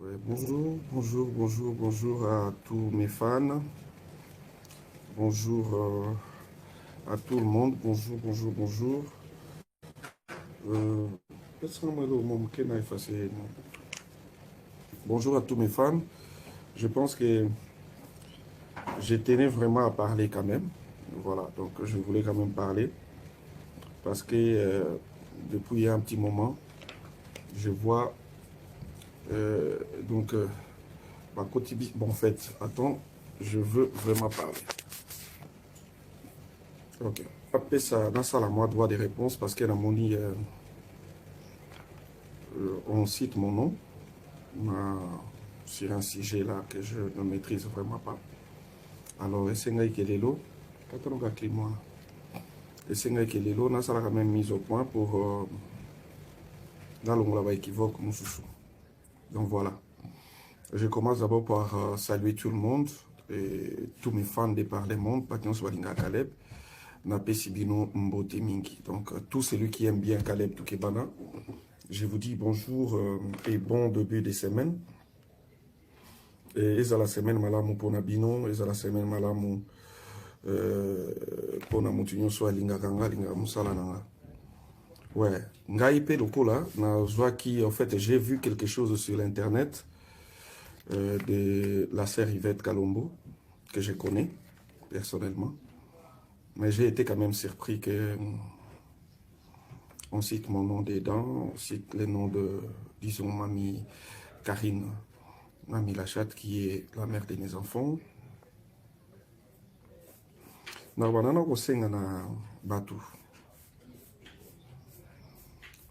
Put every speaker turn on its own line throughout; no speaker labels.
Ouais, bonjour à tous mes fans. Bonjour à tout le monde. Bonjour. Euh, Bonjour à tous mes fans. Je pense que je tenais vraiment à parler quand même. Voilà, donc je voulais quand même parler parce que depuis un petit moment, je vois euh, donc euh, ma quotidien. Bon, en fait, attends, je veux vraiment parler. Ok. Après ça, dans ça, moi, droit des réponses parce qu'elle a mon dit, on cite mon nom sur un sujet là que je ne maîtrise vraiment pas. Alors, Essenga Kelelo, Katanoga Klimoa, Essenga Kelelo, n'a ça quand même mise au point pour dans l'ongla équivoque, Moussoussou. Donc voilà. Je commence d'abord par saluer tout le monde et tous mes fans de par le monde, pas qu'on soit Linga Caleb, Nape Sibino Mbote Mingi. Donc, tout celui qui aime bien Caleb Toukebana, je vous dis bonjour et bon début de semaine. Et la semaine malamu pona bino, la semaine malamu pona mutunyo so linga kanga linga musala nanga. Ouais, ngai pe lokola na zwaki en fait j'ai vu quelque chose sur l'internet de la sœur Yvette Kalombo que je connais personnellement. Mais j'ai été quand même surpris que on cite mon nom dedans, on cite le nom de, disons, mamie Karine, mamie Lachat, qui est la mère de mes enfants.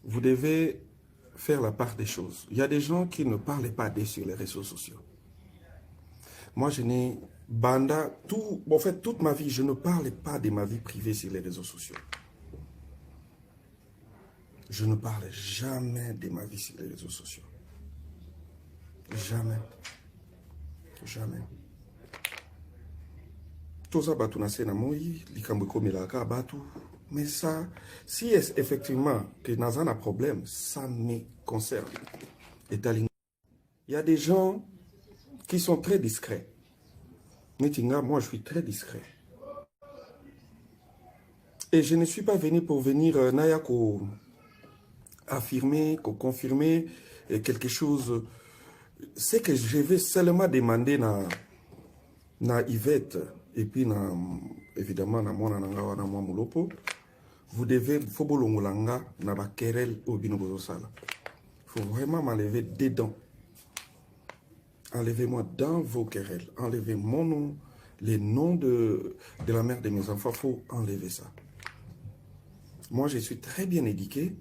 Vous devez faire la part des choses. Il y a des gens qui ne parlent pas d'eux sur les réseaux sociaux. Moi, je n'ai banda tout, en fait, toute ma vie, je ne parle pas de ma vie privée sur les réseaux sociaux. Je ne parle jamais de ma vie sur les réseaux sociaux. Jamais. Jamais. Toza batu na sena moi, likambo komelaka batu. Mais ça, si est effectivement que dans un problème, ça me concerne. Il y a des gens qui sont très discrets. Moi, je suis très discret. Et je ne suis pas venu pour venir Nayako affirmer, confirmer quelque chose. C'est que je vais seulement demander na Yvette et puis évidemment na mwana nanga na Moulopo. Vous devez fobolongolanga na ba querelle au binobozo sala. Il faut vraiment m'enlever des dents. Enlevez-moi dans vos querelles. Enlevez mon nom, les noms de la mère de mes enfants. Il faut enlever ça. Moi, je suis très bien éduqué.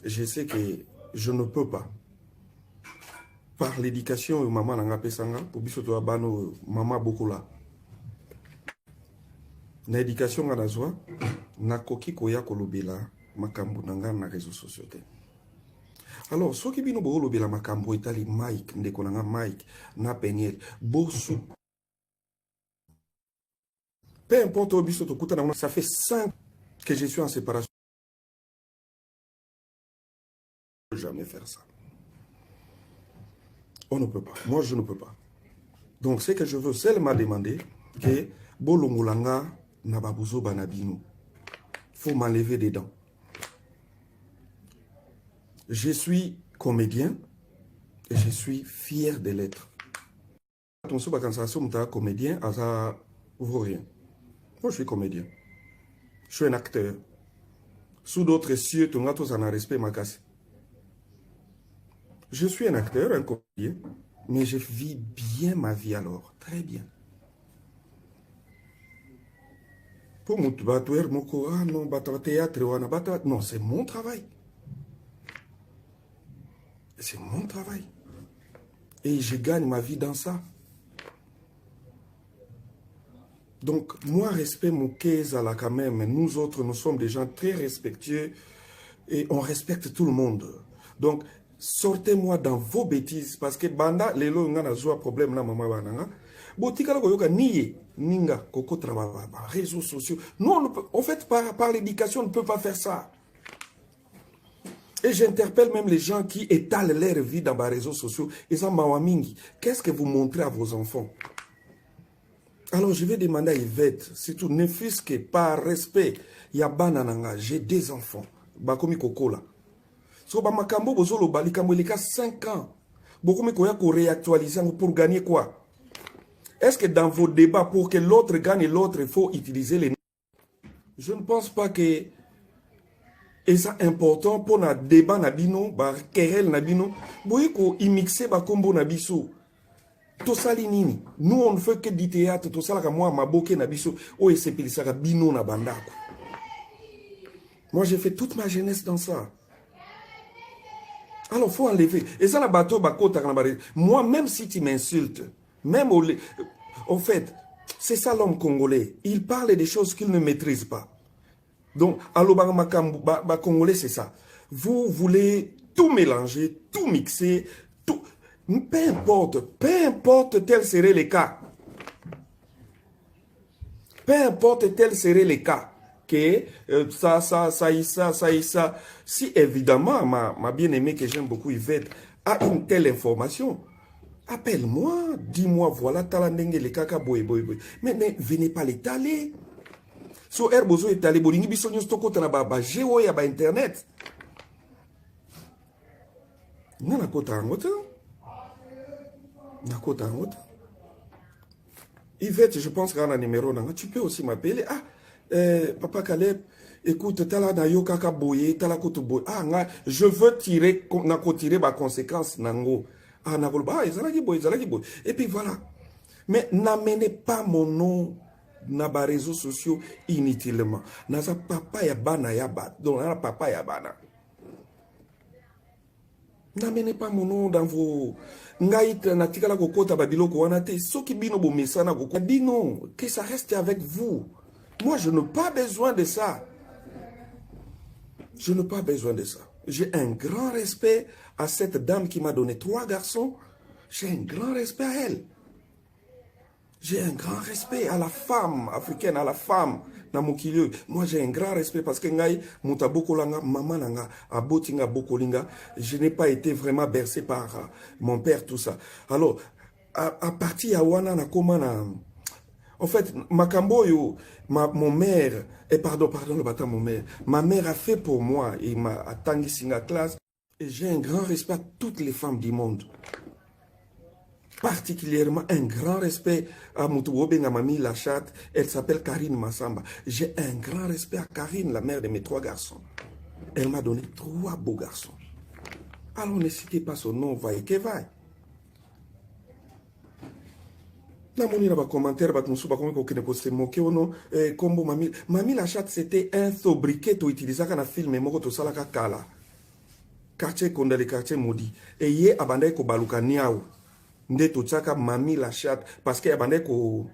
Je sais que je ne peux pas. Par l'éducation, maman n'a pas pesanga, pour bisoto abano, maman beaucoup là. Na éducation na zwa, na koki koya kolobela makambo nanga na réseaux sociaux. Alors, ce qui bino bo lobela makambo etali Mike, ndeko nanga Mike, na Peniel, bosu. Peu importe au bisoto kuta na ça fait 5 que je suis en séparation. Je ne peux jamais faire ça. On ne peut pas. Moi, je ne peux pas. Donc, ce que je veux seulement demander, que bolongolanga na babuzo banabino. Faut m'enlever des dents. Je suis comédien et je suis fier de l'être. Ton sous-bacansation, comédien, ça vaut rien. Moi, je suis comédien. Je suis un acteur. Sous d'autres cieux, ton gâteau, ça n'a respect, ma casse. Je suis un acteur, un comédien, mais je vis bien ma vie alors. Très bien. Pour mon théâtre, non, c'est mon travail. C'est mon travail. Et je gagne ma vie dans ça. Donc, moi, respect mon là quand même. Nous autres, nous sommes des gens très respectueux et on respecte tout le monde. Donc, sortez-moi dans vos bêtises parce que banda lelo ngana zoa problème na mama bananga. Botika la koyoka niye ninga koko travail réseaux sociaux. Non, en fait par l'éducation on ne peut pas faire ça. Et j'interpelle même les gens qui étalent leur vie dans les réseaux sociaux. Ils ont mawamingi. Qu'est-ce que vous montrez à vos enfants? Alors je vais demander à Yvette, surtout ne fût-ce que par respect, Yabanananga, j'ai des enfants. Bakomi Kokola. So Bamakambo Bozolo Balikambo, il y a 5 ans. Beaucoup koya ko réactualiser pour gagner quoi? Est-ce que dans vos débats, pour que l'autre gagne l'autre, il faut utiliser les... Je ne pense pas que c'est important pour un débat nabino, ba querelle nabino, boye ko imixer ba kombo nabiso. Tout ça nini. Nous on ne fait que du théâtre, tout ça là moi maboke nabiso, o esepelisa bino na bandako. Moi j'ai fait toute ma jeunesse dans ça. Alors, il faut enlever. Et ça, la bateau, moi, même si tu m'insultes, même au fait, c'est ça l'homme congolais. Il parle des choses qu'il ne maîtrise pas. Donc, Congolais, c'est ça. Vous voulez tout mélanger, tout mixer, tout. Peu importe tel serait le cas. Peu importe tel serait le cas. Que ça. Si évidemment, ma bien-aimée que j'aime beaucoup, Yvette, a une telle information, appelle-moi, dis-moi, voilà, talandenge le kaka boy. Mais venez pas l'étaler. So herbozo étalé, bolingi bisonyo stoko tana ba géo ya ba internet. Nana kota angota. Nakota angota. Yvette, je pense qu'on a un numéro. Tu peux aussi m'appeler. Ah, Papa Caleb, écoute, tala na yo kaka boye, tala koto boye. Ah, je veux tirer ma conséquence nango. Ah, zalaki boye. Et puis voilà. Mais n'amenez pas mon nom dans les réseaux sociaux inutilement. Naza papa ya bana ya bat. Donc, na papa ya bana. N'amenez pas mon nom dans vos... Ngaït natikala kokota babiloko wanate. Soki bino bo mesana kokota. Bino, que ça reste avec vous. Moi, je n'ai pas besoin de ça. Je n'ai pas besoin de ça. J'ai un grand respect à cette dame qui m'a donné 3 garçons. J'ai un grand respect à elle. J'ai un grand respect à la femme africaine, à la femme dans mon milieu. Moi, j'ai un grand respect parce que maman nanga, abotinga bokolinga, je n'ai pas été vraiment bercé par mon père, tout ça. Alors, à partir de wana na komana. En fait, Makamboyo, mon mère, pardon, le bâtard, mon mère, ma mère a fait pour moi, et m'a attendu la classe, et j'ai un grand respect à toutes les femmes du monde. Particulièrement un grand respect à Moutouobenga Mami Lachat, elle s'appelle Karine Massamba. J'ai un grand respect à Karine, la mère de mes 3 garçons. Elle m'a donné 3 beaux garçons. Alors ne citez pas son nom, va et que va. Namoni na ba commentaire ba tumusu ba komiko kene ko se moke ono kombo mami la chatte c'était un sobriquet to utilisaka na film moko to salaka kala quartier kondale quartier maudit et ye abandai ko baluka niao nde to tsaka mami la chatte parce que abandai ko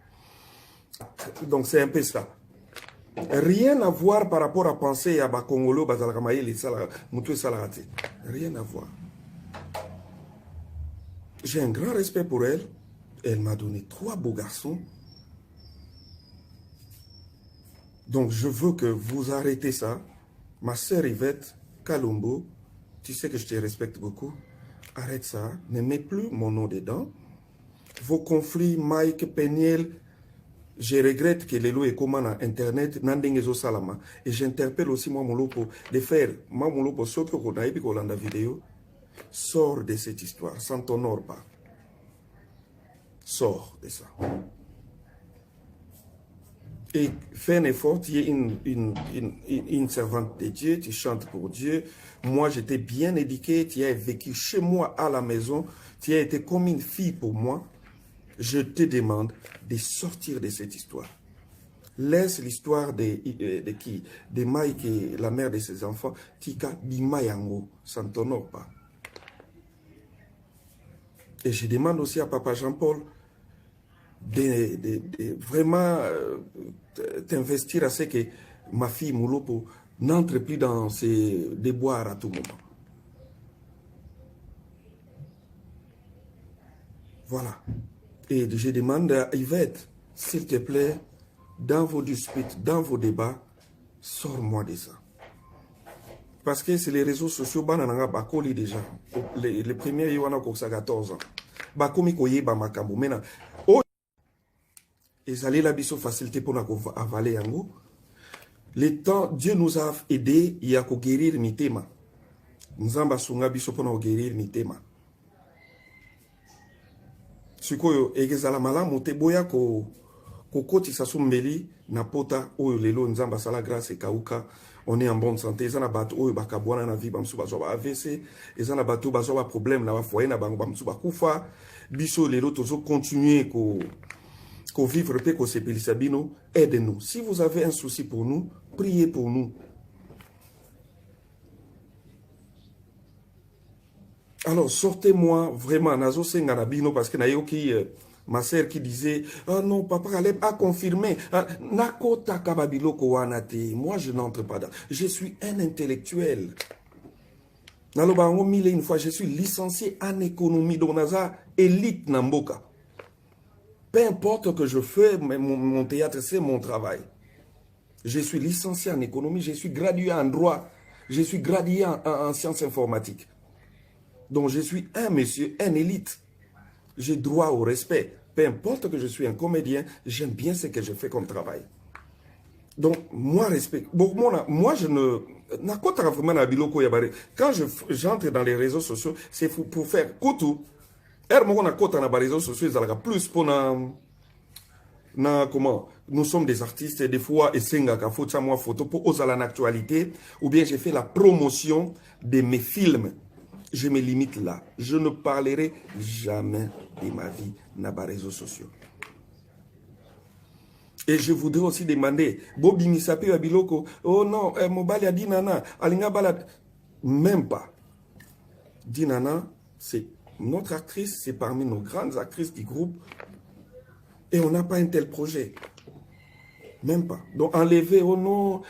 donc c'est un peu ça. Rien à voir par rapport à penser à ba Congolo bazalaka maïli sala mutu salaka. Rien à voir. J'ai un grand respect pour elle. Elle m'a donné 3 beaux garçons. Donc, je veux que vous arrêtez ça. Ma sœur Yvette Kalumbo, tu sais que je te respecte beaucoup. Arrête ça. Ne mets plus mon nom dedans. Vos conflits, Mike, Peniel, je regrette que les lois et comment à Internet, Nandingezo Salama. Et j'interpelle aussi moi, mon lopo, de faire, moi, mon lopo, ce que vous avez vu dans la vidéo, sors de cette histoire, sans t'honore pas. Sors de ça. Et fais un effort, tu es une servante de Dieu, tu chantes pour Dieu. Moi, j'étais bien éduqué, tu as vécu chez moi à la maison, tu as été comme une fille pour moi. Je te demande de sortir de cette histoire. Laisse l'histoire de qui? De Mike, la mère de ses enfants, Tika Bimayango, ça ne t'honore pas. Et je demande aussi à Papa Jean-Paul de vraiment t'investir à ce que ma fille Moulopo n'entre plus dans ces déboires à tout moment. Voilà. Et je demande à Yvette, s'il te plaît, dans vos disputes, dans vos débats, sors-moi de ça. Parce que c'est les réseaux sociaux, banana bakoli déjà. Les premiers, ils ont 14 ans. Bakomi koye ba makambo. Maintenant, oh, ils allaient la biso facilité pour nous avaler yango. Le temps, Dieu nous a aidé, il y a qu'à guérir mitema. Nzamba sunga biso pour nous guérir mitema. Sikoyo, egezala malamu te boya ko koti sasumbeli na pota oyo lelo nzamba sala grâce et kauka. On est en bonne santé. Ils ont battu oyo bakabwana na vie bamsu bazoba AVC. Ils ont battu bazoba problème na ba foyer na bango bamsu bakufa. Biso lelo tozo continuer ko vivre pe ko sepelisa bino. Aidez-nous. Si vous avez un souci pour nous, priez pour nous. Alors, sortez-moi vraiment, Nazo Senganabino, parce que Nayoki, ma sœur qui disait, ah non, Papa Caleb a confirmé, Nako Takababilo Kowanate, moi je n'entre pas dans. Je suis un intellectuel. Nalobango mille une fois, je suis licencié en économie, donc Naza, élite Namboka. Peu importe que je fais, mon théâtre, c'est mon travail. Je suis licencié en économie, je suis gradué en droit, je suis gradué en sciences informatiques. Donc je suis un monsieur, un élite. J'ai droit au respect. Peu importe que je suis un comédien, j'aime bien ce que je fais comme travail. Donc, moi, respect. Bon, moi, je ne... Quand j'entre dans les réseaux sociaux, c'est pour faire koutou. Dans les réseaux sociaux, plus pour comment nous sommes des artistes et des fois et moi photo pour oser l'actualité ou bien j'ai fait la promotion de mes films. Je me limite là. Je ne parlerai jamais de ma vie dans les réseaux sociaux. Et je voudrais aussi demander, Bobi Misape Abiloko, oh non, Mobali a dit Nana, Alinga Balad, même pas. Dinana, c'est notre actrice, c'est parmi nos grandes actrices du groupe. Et on n'a pas un tel projet. Même pas. Donc enlever, oh non,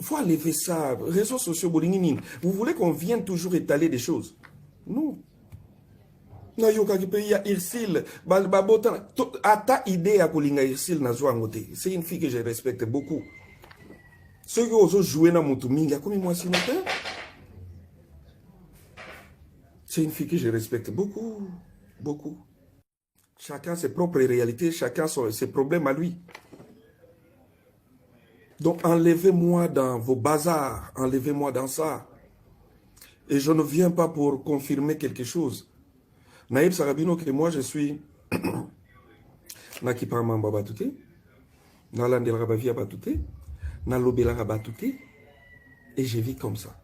faut enlever ça. Réseaux sociaux, vous voulez qu'on vienne toujours étaler des choses? Non. Na yoka ki pays ya Irsil, babotan, ata idée à kolinga Irsil na zo angote. C'est une fille que je respecte beaucoup. Ceux qui osent jouer na mutuminga, comme moi si matin. C'est une fille que je respecte beaucoup, beaucoup. Chacun ses propres réalités, chacun ses problèmes à lui. Donc enlevez-moi dans vos bazars, enlevez-moi dans ça. Et je ne viens pas pour confirmer quelque chose. Naïb Sarabino, que moi je suis Nakipama Babatouté, Nalandel Rabavia Batouté, Nalobela Rabatouté, et je vis comme ça.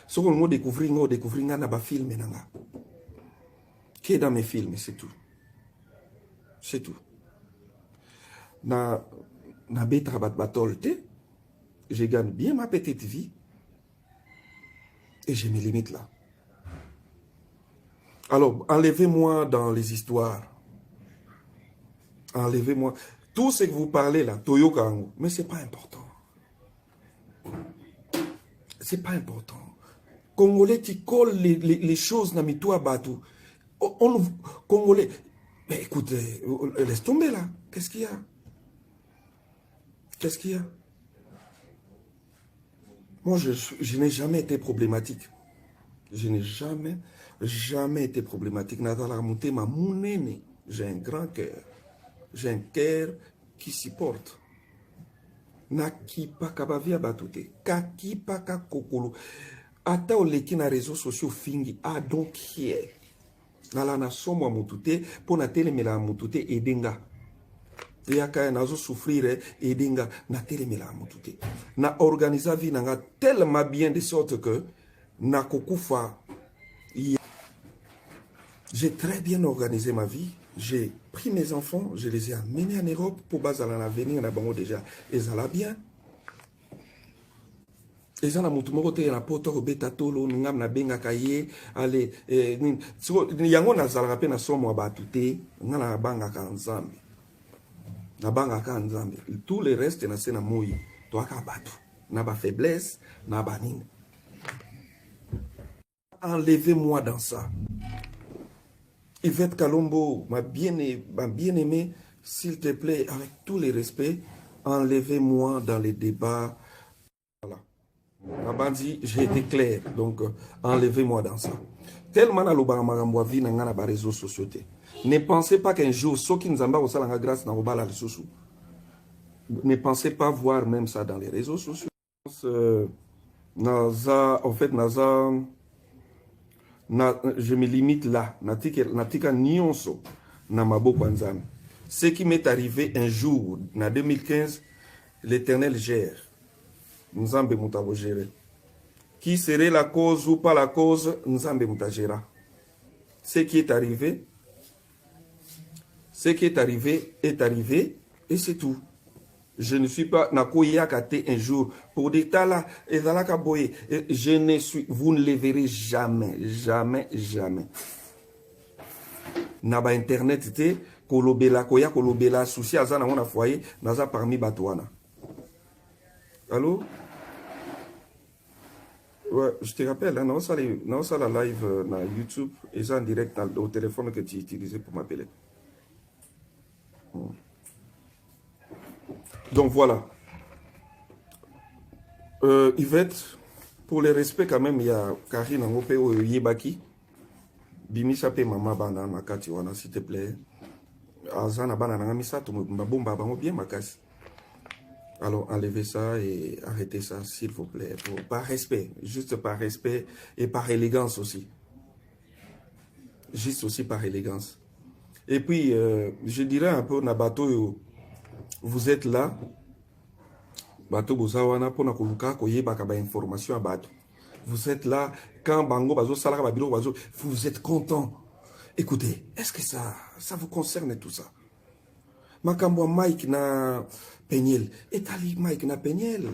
Ce qu'on m'a découvert, on a film qui est dans mes films, c'est tout. C'est tout. Na betrabat batolte, je gagne bien ma petite vie et je me limite là. Alors, enlevez-moi dans les histoires. Enlevez-moi. Tout ce que vous parlez là, Toyokango, mais c'est pas important. C'est pas important. Congolais qui collent les choses dans Mitoua Batou. Congolais, mais écoutez, laisse tomber là. Qu'est-ce qu'il y a? Qu'est-ce qu'il y a? Moi, je n'ai jamais été problématique. Je n'ai jamais été problématique. J'ai un grand cœur. J'ai un cœur qui supporte. Naki pakabavia batute. Kaki paka kokolo. Ata oleki na réseaux sociaux fingi. I don't care. Nala na somo mutute. Pona telemela mutute edenga. Yaka nazo souffrir edenga. Na telemela mutute. Na organisa vie nanga tellement bien de sorte que na kokufa. J'ai très bien organisé ma vie. J'ai pris mes enfants, je les ai amenés en Europe pour baser à l'avenir, on a bon déjà. Ils allaient bien. Ils ont mutu moko te na poto beta tolo ngam na benga kaye ale yango na zalaka pe na somo ba tuté ngana banga ka nzambe. Na banga ka nzambe. Tout le reste na sena moyi to aka batu. Na ba faiblesse, na ba nini. Enlevez-moi dans ça. Yvette Kalombo, ma bien-aimée, s'il te plaît, avec tous les respects, enlevez-moi dans les débats. Voilà. La bandi, j'ai été clair. Donc, enlevez-moi dans ça. Tellement na loba magambo vie na ngana ba réseaux sociaux. Ne pensez pas qu'un jour, ceux qui nous ont la grâce na robala les sous. Ne pensez pas voir même ça dans les réseaux sociaux. En fait, je me limite là. Natika nyonso na maboko nzambe. Ce qui m'est arrivé un jour, en 2015, l'Éternel gère. Nzambe mutabo gérer. Qui serait la cause ou pas la cause, Nzambe mutajera. Ce qui est arrivé est arrivé et c'est tout. Je ne suis pas nakoyakate un jour pour dire tala et zalaka boye. Je ne suis, vous ne les verrez jamais, jamais, jamais. Naba internet te kolobela koya kolobela souci azana on a foyer naza parmi batouana. Allô? Ouais, je te rappelle, hein, non, ça la live dans YouTube et ça en direct au téléphone que tu utilisais pour m'appeler. Donc voilà. Yvette, pour le respect quand même, il y a Karine Ngope ou Yebaki. Bimi sape mama bana makati wana s'il te plaît. Azana bana ngamisa to mbabomba bango bien makasi. Alors enlevez ça et arrêtez ça s'il vous plaît. Par respect, juste par respect et par élégance aussi. Juste aussi par élégance. Et puis, je dirais un peu, Nabato, vous êtes là. Bato Bozawana, pour na koluka, koye bakaba information à Bato. Vous êtes là, quand Bango Bazo, Salara Babilo Bazo, vous êtes content. Écoutez, est-ce que ça vous concerne tout ça? Makambo Mike na Peniel. Et Ali Mike na Peniel.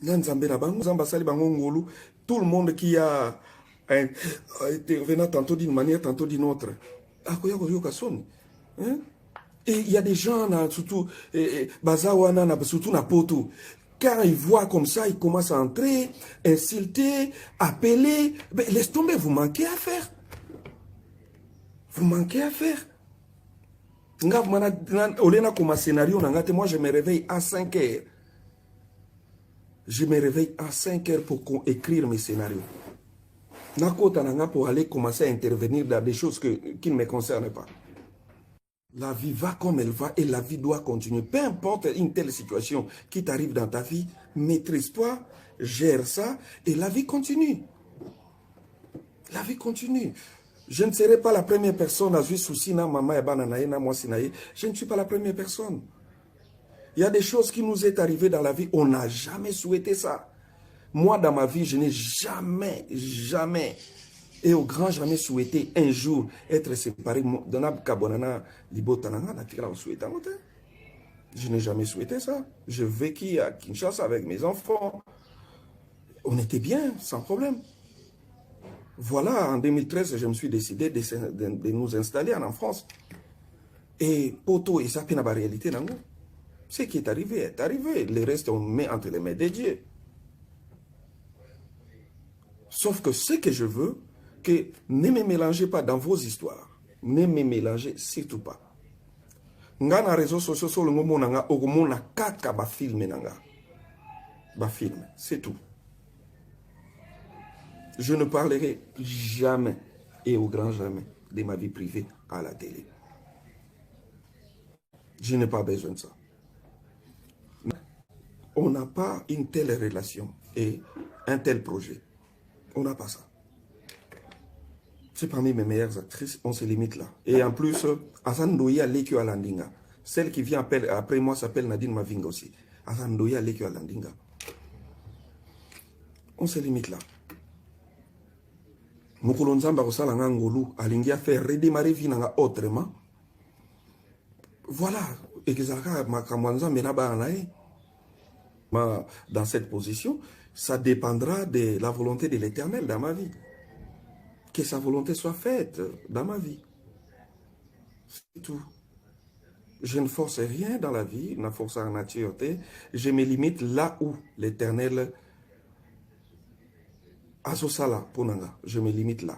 L'Anzambe na Bango, Zambasali Bango Ngolu, tout le monde qui a été venant tantôt d'une manière, tantôt d'une autre. Hein? Et il y a des gens, surtout, Bazawana, surtout Napoto, quand ils voient comme ça, ils commencent à entrer, insulter, appeler. Ben, laisse tomber, vous manquez à faire. Vous manquez à faire. Moi, je me réveille à 5 heures. Je me réveille à 5 heures pour écrire mes scénarios. Pour aller commencer à intervenir dans des choses qui ne me concernent pas. La vie va comme elle va et la vie doit continuer. Peu importe une telle situation qui t'arrive dans ta vie, maîtrise-toi, gère ça et la vie continue. La vie continue. Je ne serai pas la première personne à vivre souci na maman et bananaï na moi sinaï. Je ne suis pas la première personne. Il y a des choses qui nous est arrivées dans la vie, on n'a jamais souhaité ça. Moi, dans ma vie, je n'ai jamais, jamais, et au grand jamais souhaité un jour être séparé. Je n'ai jamais souhaité ça. Je vécu à Kinshasa avec mes enfants. On était bien, sans problème. Voilà, en 2013, je me suis décidé de nous installer en France. Et Poto et ça, c'est la réalité. Ce qui est arrivé. Le reste, on met entre les mains des dieux. Sauf que ce que je veux, que ne me mélangez pas dans vos histoires. Ne me mélangez surtout pas. Nga na réseaux sociaux sur le moment nanga ogomona kaka ba film nanga. Ba film, c'est tout. Je ne parlerai jamais et au grand jamais de ma vie privée à la télé. Je n'ai pas besoin de ça. On n'a pas une telle relation et un tel projet. On n'a pas ça. C'est parmi mes meilleures actrices, on se limite là. Et en plus, Hassan Doya Lekio Alandinga. Celle qui vient après moi s'appelle Nadine Mavinga aussi. Hassan Doya Lekio Alandinga. On se limite là. Mukulonzamba Rosala Ngangolu, Alingia fait redémarrer Vinanga autrement. Voilà. Et que Zaka Makamwanza Menaba Anae. Dans cette position, ça dépendra de la volonté de l'Éternel dans ma vie. Que sa volonté soit faite dans ma vie. C'est tout. Je ne force rien dans la vie, je ne force en nature. Je me limite là où l'Éternel Azosala Ponanga. Je me limite là.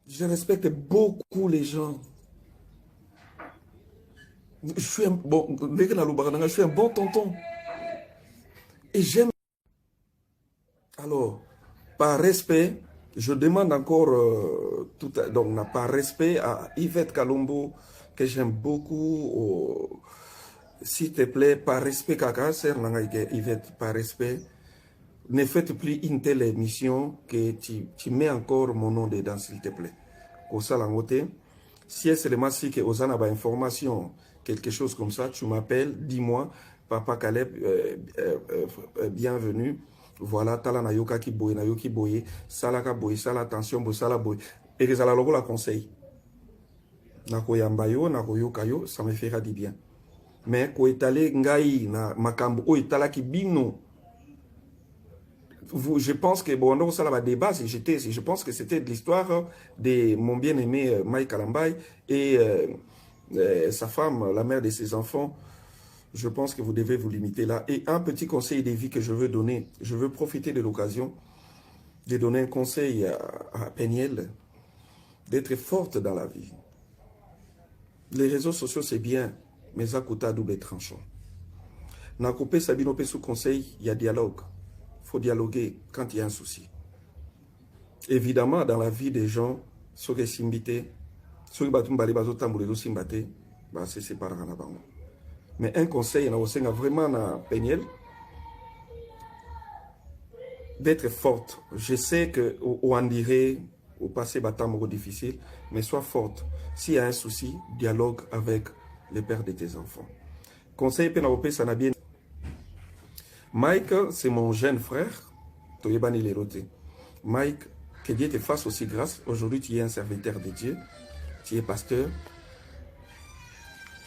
Je respecte beaucoup les gens. Je suis un bon tonton. Et j'aime. Alors, par respect, je demande encore, donc, par respect à Yvette Kalombo, que j'aime beaucoup. S'il te plaît, par respect, Kaka, sœur Yvette, par respect, ne faites plus une telle émission que tu mets encore mon nom dedans, s'il te plaît. Au salangote, si est seulement si que Osana a information, quelque chose comme ça, tu m'appelles, dis-moi, Papa Caleb, bienvenue. Voilà, tala na yoka ki boye, na yoki boye, salaka boye, sala attention, boye, sala boye. Et que ça la logo la conseil. Na koyamba yo, na koyoka yo, ça me fera du bien. Mais ko etale ngai na makambo o etala ki bino. Je pense que, bon, non, ça va débat, je pense que c'était de l'histoire de mon bien-aimé Mike Alambay et sa femme, la mère de ses enfants. Je pense que vous devez vous limiter là. Et un petit conseil de vie que je veux donner, je veux profiter de l'occasion de donner un conseil à Peniel, d'être forte dans la vie. Les réseaux sociaux, c'est bien, mais à côté à double tranchant. Dans le Sabino sous conseil, il y a dialogue. Il faut dialoguer quand il y a un souci. Évidemment, dans la vie des gens, ceux qui sont invités, ceux qui sont invités, c'est séparé. Mais un conseil, il y a vraiment na Peniel d'être forte. Je sais qu'on dirait au passé bâtiment difficile, mais sois forte. S'il y a un souci, dialogue avec le père de tes enfants. Conseil Pénaopé, ça n'a bien. Mike, c'est mon jeune frère. Mike, que Dieu te fasse aussi grâce. Aujourd'hui, tu es un serviteur de Dieu. Tu es pasteur.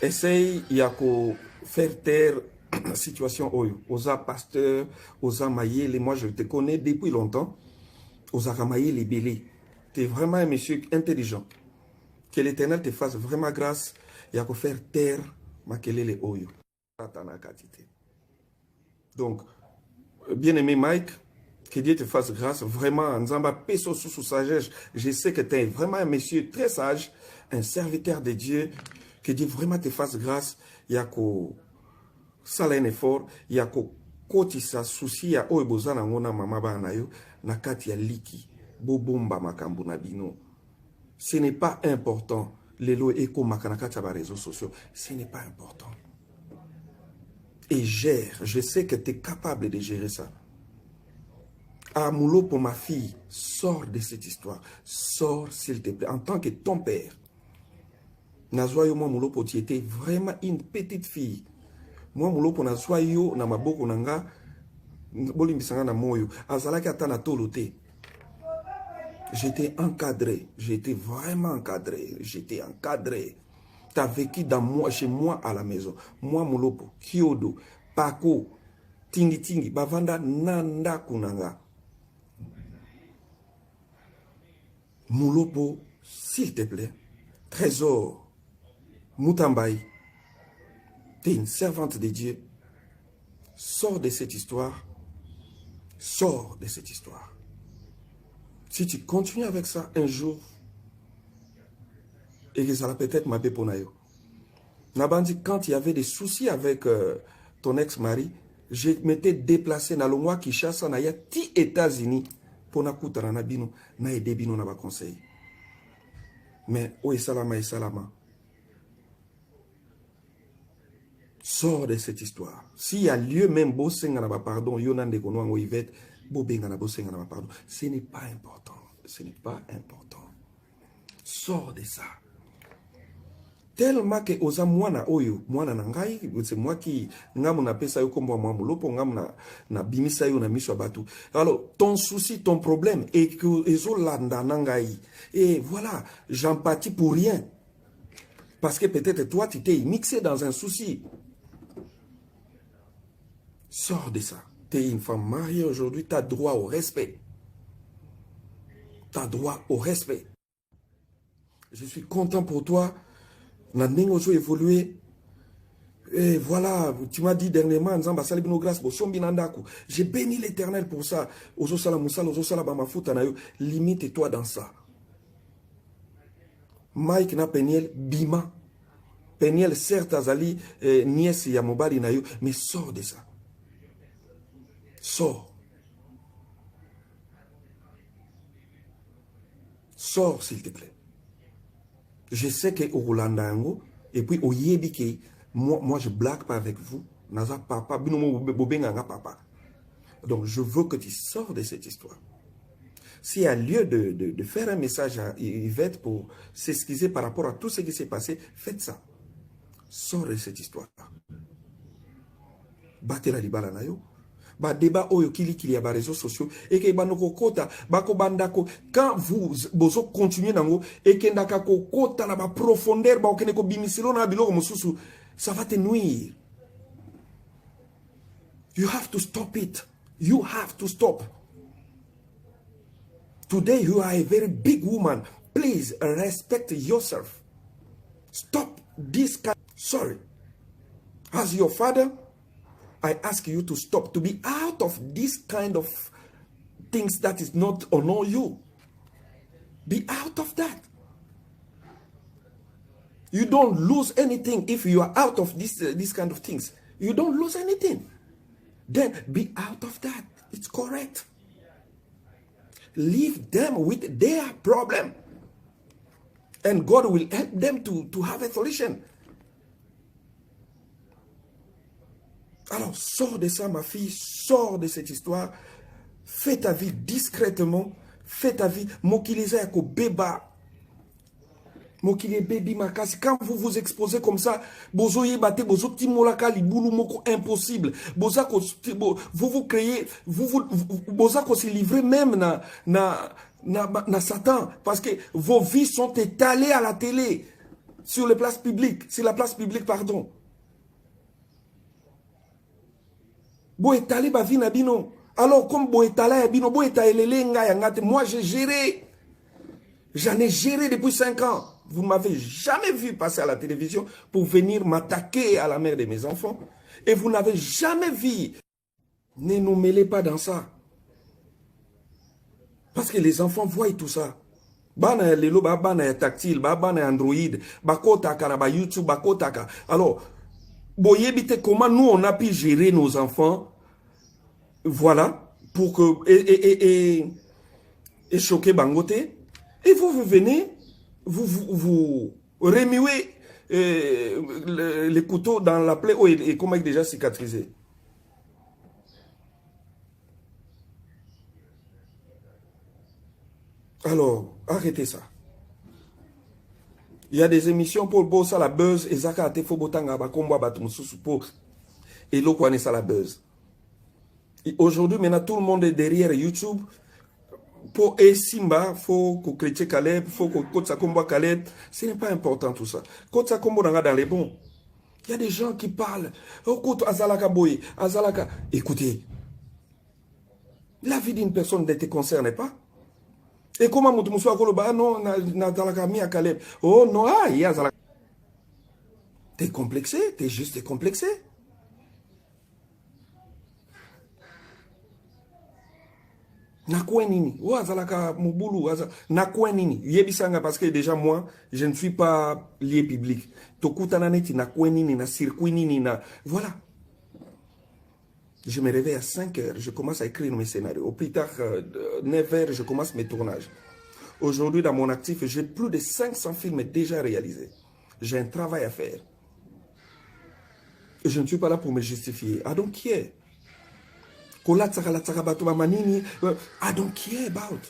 Essaye, il y a qu'à faire taire la situation. Osa pasteur, osa maïe, moi je te connais depuis longtemps. Osa ramaïe les bélés. Tu es vraiment un monsieur intelligent. Que l'Éternel te fasse vraiment grâce. Il y a qu'à faire taire makelele oyo. Donc, bien-aimé Mike, que Dieu te fasse grâce. Vraiment, Nzamba Peso sous sagesse. Je sais que tu es vraiment un monsieur très sage, un serviteur de Dieu. Que Dieu vraiment te fasse grâce. Il y a qu'au sala un effort. Il y a qu'au koti sa souci. Il y a qu'au bozana ngona mama ba anayo. Nakati ya liki. Bobomba makambu na bino. Ce n'est pas important. Lelo eko makanakati ya réseaux sociaux. Ce n'est pas important. Et gère. Je sais que tu es capable de gérer ça. Amoulo pour ma fille, sors de cette histoire. Sors, s'il te plaît, en tant que ton père. Nazoyo moi moulo pour tu étais vraiment une petite fille. Moi moulo pour nazoyo na maboko nanga bolimbisanga na moyo. Azalaki atana tolote. J'étais encadré. J'étais vraiment encadré. J'étais encadré. Tu as vécu dans moi, chez moi à la maison. Moi, Moulopo, Kyodo, Pako, Tingi Tingi, Bavanda, Nanda Kunanga. Moulopo, s'il te plaît, Trésor, Moutambaï, tu es une servante de Dieu. Sors de cette histoire. Sors de cette histoire. Si tu continues avec ça un jour, et que ça va peut-être m'appeler pour Nayo. Nabandi, quand il y avait des soucis avec ton ex-mari, je m'étais déplacé dans le mois qui chasse en Ayati, États-Unis, pour n'accouter na bino, na aidé bino na ba conseil. Mais, oh, et salama. Sors de cette histoire. S'il y a lieu même, bosenga na ba pardon, yonande kono ngo Yvette, bobenga na bosenga na ba pardon. Ce n'est pas important. Ce n'est pas important. Sors de ça. Tellement que oza mwana oyo, mwana nangai, c'est moi qui ngamu na pesa yo kombo mwa mulopo, ngamu na bimisa yo na miso batu. Alors, ton souci, ton problème, et que ezo landa nangai. Et voilà, j'empathie pour rien. Parce que peut-être toi, tu t'es mixé dans un souci. Sors de ça. Tu es une femme mariée aujourd'hui, tu as droit au respect. Tu as droit au respect. Je suis content pour toi. Nandengo évolué. Et voilà, tu m'as dit dernièrement, j'ai béni l'Éternel pour ça. Limite-toi dans ça. Mike na Peniel, Bima. Peniel, certes, azali, nièce Yamobali Nayo, mais sors de ça. Sors. Sors, s'il te plaît. Je sais que au Rolanda, et puis au Yébi, moi je blague pas avec vous. Naza papa, papa. Donc je veux que tu sors de cette histoire. S'il y a lieu de faire un message à Yvette pour s'excuser par rapport à tout ce qui s'est passé, faites ça. Sors de cette histoire. Battez la libala nayo. Ba débat oyo kili y a ba réseaux sociaux et que banoko kota bako bandako quand vous bozo continuer nango et que ndaka ko kota na ba profondeur ba okene ko bimisilo na biloko mususu, ça va te nuire. You have to stop it. You have to stop. Today you are a very big woman. Please respect yourself. Stop this kind. Sorry. As your father, I ask you to stop, to be out of this kind of things that is not honor you. Be out of that. You don't lose anything if you are out of this kind of things. You don't lose anything. Then be out of that. It's correct. Leave them with their problem. And God will help them to have a solution. Alors, sors de ça, ma fille, sors de cette histoire. Fais ta vie discrètement. Fais ta vie. Mokiliza yako beba. Mokile baby makasi. Quand vous vous exposez comme ça, bozo yebate, bozo timolaka libulu moko impossible. Vous vous créez, bozo se livrer même na Satan. Parce que vos vies sont étalées à la télé. Sur les places publiques. Sur la place publique, pardon. Bo étalé ba vie na bino. Alors comme bo étalé bino, bo étalé nga yangate. Moi j'ai géré. J'en ai géré depuis 5 ans. Vous ne m'avez jamais vu passer à la télévision pour venir m'attaquer à la mère de mes enfants. Et vous n'avez jamais vu. Ne nous mêlez pas dans ça. Parce que les enfants voient tout ça. Bana lelo bana tactile, bana Android, bakotaka na YouTube, bakotaka. Alors, boyebite comment nous on a pu gérer nos enfants. Voilà, pour que et choquer Bangote. Et vous venez, vous remuez les couteaux dans la plaie et comment il est déjà cicatrisé. Alors, arrêtez ça. Il y a des émissions pour bosser la buzz et Zaka ate fo botanga ba kombo batum susu pour et l'eau connaît ça la buzz. Aujourd'hui, maintenant, tout le monde est derrière YouTube. Pour Simba, faut que chrétien Caleb, faut que Kotsa Kombo Caleb. Ce n'est pas important tout ça. Kotsa Kombo dans les bons. Il y a des gens qui parlent. Oh, Koto Azalaka Boy, Azalaka. Écoutez, la vie d'une personne ne te concerne pas. Et comment mon monsieur Akoloba, non, Nazalaka mi à Caleb. Oh non, ah, il y a Azalaka. T'es complexé, t'es juste complexé. Nakwenini, ou azalaka mubulu, nakwenini, yebisanga parce que déjà moi, je ne suis pas lié public. Tokutananeti nakwenini, na circuinini, na voilà. Je me réveille à 5 heures, je commence à écrire mes scénarios. Au plus tard, 9 heures, je commence mes tournages. Aujourd'hui, dans mon actif, j'ai plus de 500 films déjà réalisés. J'ai un travail à faire. Et je ne suis pas là pour me justifier. I don't care. I don't care about.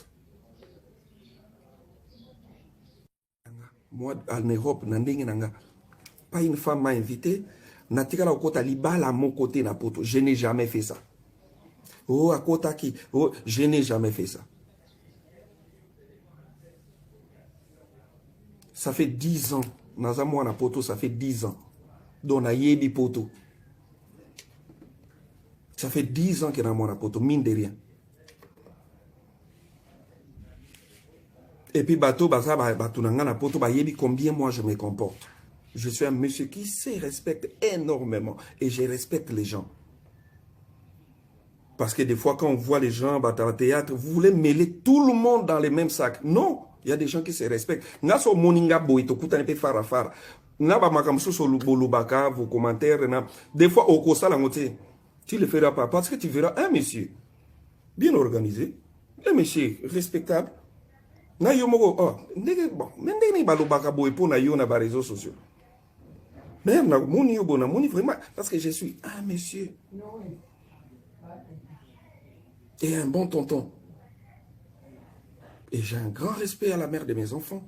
Moi, en Europe, pas une femme m'a invité. Je n'ai jamais fait ça. Oh, à Kotaki. Oh, je n'ai jamais fait ça. Ça fait 10 ans. Ça fait 10 ans. Donc, on a yebi poto. Ça fait 10 ans que dans mon poto, mine de rien. Et puis, combien moi je me comporte. Je suis un monsieur qui se respecte énormément. Et je respecte les gens. Parce que des fois, quand on voit les gens dans le théâtre, vous voulez mêler tout le monde dans les mêmes sacs. Non, il y a des gens qui se respectent. Na ba makamso sur bolubaka, vos commentaires, des fois au costa la moitié, tu le feras pas parce que tu verras un monsieur bien organisé, un monsieur respectable. Na yo moko oh ndenge bon mais ndenge ni balubaka boy pour na yo na ba réseaux sociaux. Mais na moni yo bona moni vraiment parce que je suis un monsieur et un bon tonton. Et j'ai un grand respect à la mère de mes enfants.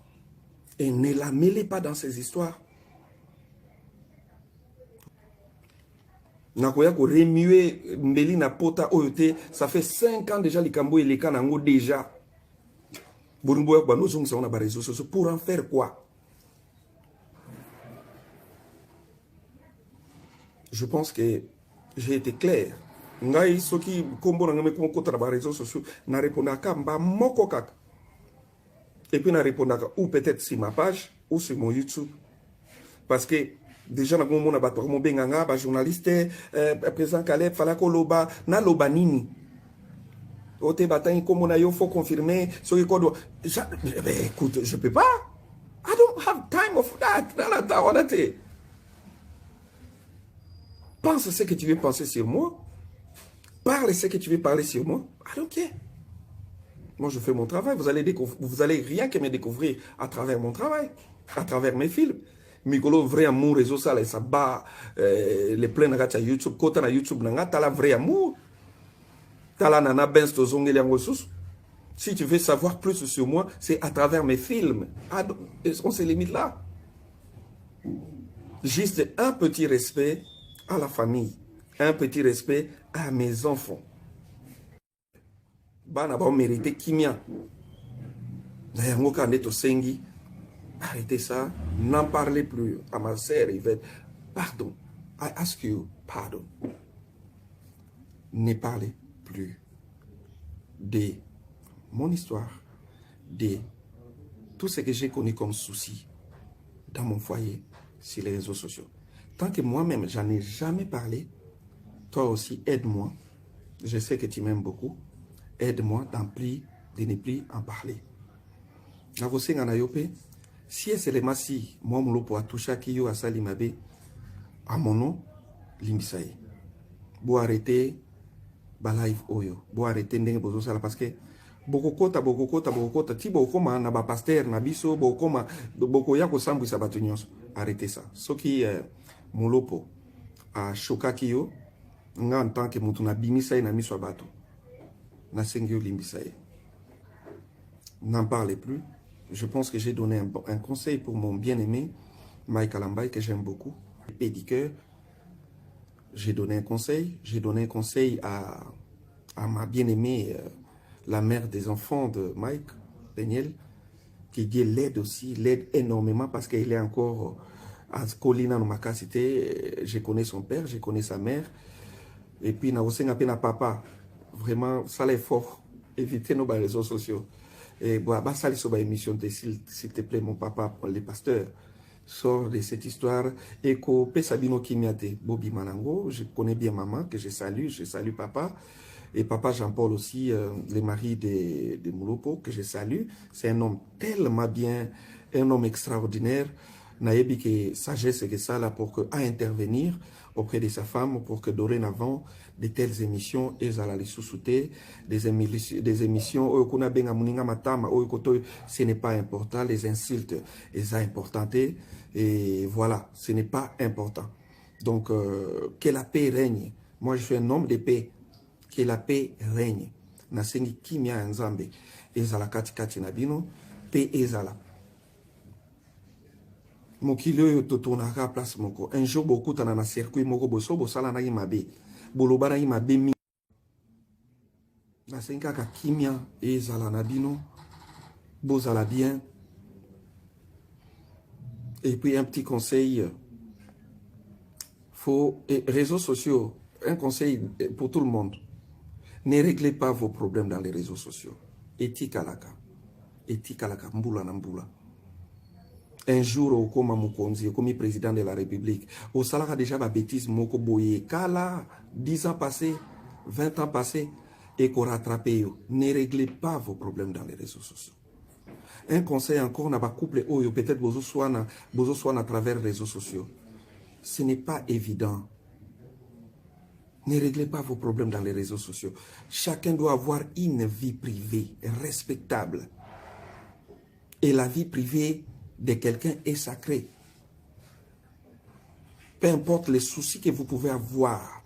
Et ne la mêlez pas dans ces histoires. Nakoya ko remuer mbeli na pota oyote, ça fait 5 ans déjà likambo eleka nango déjà. Burumbo ya nous on a réseaux sociaux pour en faire quoi? Je pense que j'ai été clair. Ngai soki kombo na ngame ko tra ba réseaux sociaux na répondaka mba moko kaka. Et puis na répondaka ou peut-être sur ma page ou sur mon YouTube. Parce que déjà, na mon abato mo benganga ba journaliste président Caleb fala ko loba na loba nini. Ote batay comme na yo faut confirmer ce que écoute, je peux pas. I don't have time of that. Pense ce que tu veux penser sur moi. Parle ce que tu veux parler sur moi. I don't care. Moi, je fais mon travail. Vous allez rien que me découvrir à travers mon travail, à travers mes films. Mikolo vrai amour réseau ça ça bat les pleins de YouTube côté na YouTube nanga t'as la vrai amour t'as la nana ben stozongeli yango sous. Si tu veux savoir plus sur moi c'est à travers mes films. On se limite là. Juste un petit respect à la famille, un petit respect à mes enfants. Bana ba mérité kimia na yango kande to sengi. Arrêtez ça, n'en parlez plus à ma sœur Yvette. Pardon, I ask you pardon. Ne parlez plus de mon histoire, de tout ce que j'ai connu comme souci dans mon foyer, sur les réseaux sociaux. Tant que moi-même, j'en ai jamais parlé, toi aussi, aide-moi. Je sais que tu m'aimes beaucoup. Aide-moi de ne plus en parler. Si c'est le massi, moi, je peux toucher qui yo a sali mabe à mon nom, limbisaye. Bo arrêter, ba live oyo. Bo arrêter ndenge bozo sala parce que beaucoup kota, ti boko ma na ba pasteur na biso, boko ma boko ya ko sambwisa bato nyonso. Arrêtez ça. Ce qui molopo a choka ki yo, nga en tant que mutu na bimisaye na miso bato. Na sengyo limbisaye. N'en parlez plus. Je pense que j'ai donné un conseil pour mon bien-aimé, Mike Alambay, que j'aime beaucoup. Pédicure. J'ai donné un conseil à ma bien-aimée, la mère des enfants de Mike, Daniel, qui l'aide aussi, l'aide énormément parce qu'il est encore à Colina Nomakasité. Je connais son père, je connais sa mère. Et puis, na aussi na papa. Vraiment, ça l'est fort. Évitez nos réseaux sociaux. Et bah, ça les sauve émission s'il te plaît mon papa les pasteurs sort de cette histoire et que Pesabino Kimiate Bobby Manango, je connais bien maman que je salue papa et papa Jean-Paul aussi le mari de Moulopo que je salue. C'est un homme tellement bien, un homme extraordinaire. Naebi que sagesse que ça là pour à intervenir auprès de sa femme pour que dorénavant de telles émissions des émissions ce n'est pas important, les insultes sont importantes et voilà, ce n'est pas important. Donc que la paix règne. Moi je suis un homme de paix. Que la paix règne. Nasengi kimia nzambe ezala kati nabino paix ezala. Mokili oyo totonaka place moko un jour beaucoup tana na circuit moko boso bosala na imabe boloba na imabe mi na senga ka kimia ezala na bino bozala bien. Et puis un petit conseil réseaux sociaux, un conseil pour tout le monde, ne réglez pas vos problèmes dans les réseaux sociaux. Éthique alaka mbula na mbula. Un jour, au Koma Mukonzi, comme président de la République, au Salara déjà ma bêtise, Moko Boye, Kala, 10 ans passés, 20 ans passés, et qu'on rattrape, ne réglez pas vos problèmes dans les réseaux sociaux. Un conseil encore, n'a pas couple oyo, peut-être besoin soit à travers les réseaux sociaux. Ce n'est pas évident. Ne réglez pas vos problèmes dans les réseaux sociaux. Chacun doit avoir une vie privée respectable. Et la vie privée de quelqu'un est sacrée. Peu importe les soucis que vous pouvez avoir,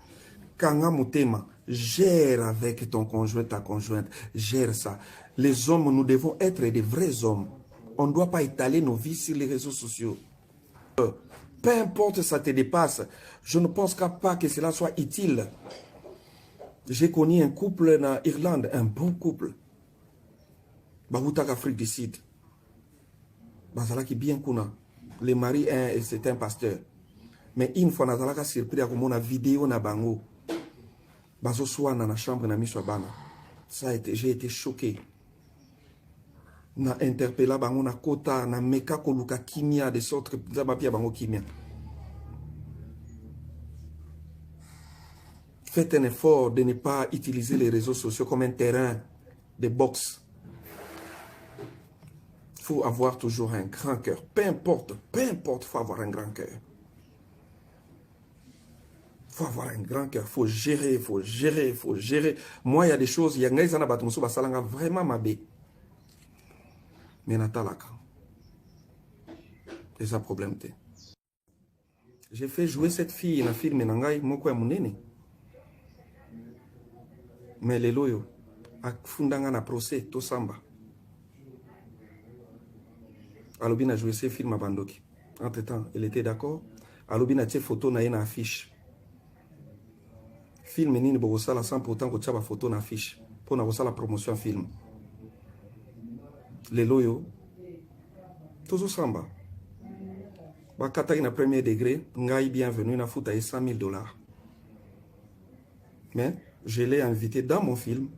Kanga Mutema, gère avec ton conjoint, ta conjointe, gère ça. Les hommes, nous devons être des vrais hommes. On ne doit pas étaler nos vies sur les réseaux sociaux. Peu importe ça te dépasse, je ne pense pas que cela soit utile. J'ai connu un couple en Irlande, un bon couple. Bahoutak Afrique du Sud. Bazalaki bien kuna. Le mari, c'est un pasteur. Mais une fois, Nazalaka surpris à mon vidéo na bango. Bazo soa na chambre na miswa bana. J'ai été choqué. Na interpella bango na kota na meka koluka kimia de sorte que zabapia bango kimia. Faites un effort de ne pas utiliser les réseaux sociaux comme un terrain de boxe. Il faut avoir toujours un grand cœur. Peu importe, il faut avoir un grand cœur. Il faut avoir un grand cœur. Il faut gérer, il faut gérer, il faut gérer. Moi, il y a des choses, il y a des choses vraiment mabé. Mais natalaka. Et ça problème. J'ai fait jouer cette fille dans le film Nangai Moko Munene. Mais les loyaux, à Fundanga na procès, tout samba. Alobina a joué ce film à Bandoki. Entre-temps, elle était d'accord. Alobina a fait photo na une affiche. Film nini bogosala sans pourtant que tu as photo na affiche. Pour na la promotion film. Les loyaux, tout samba. Bakataki na premier degré, ngai bienvenue na futa et $100,000. Mais je l'ai invité dans mon film.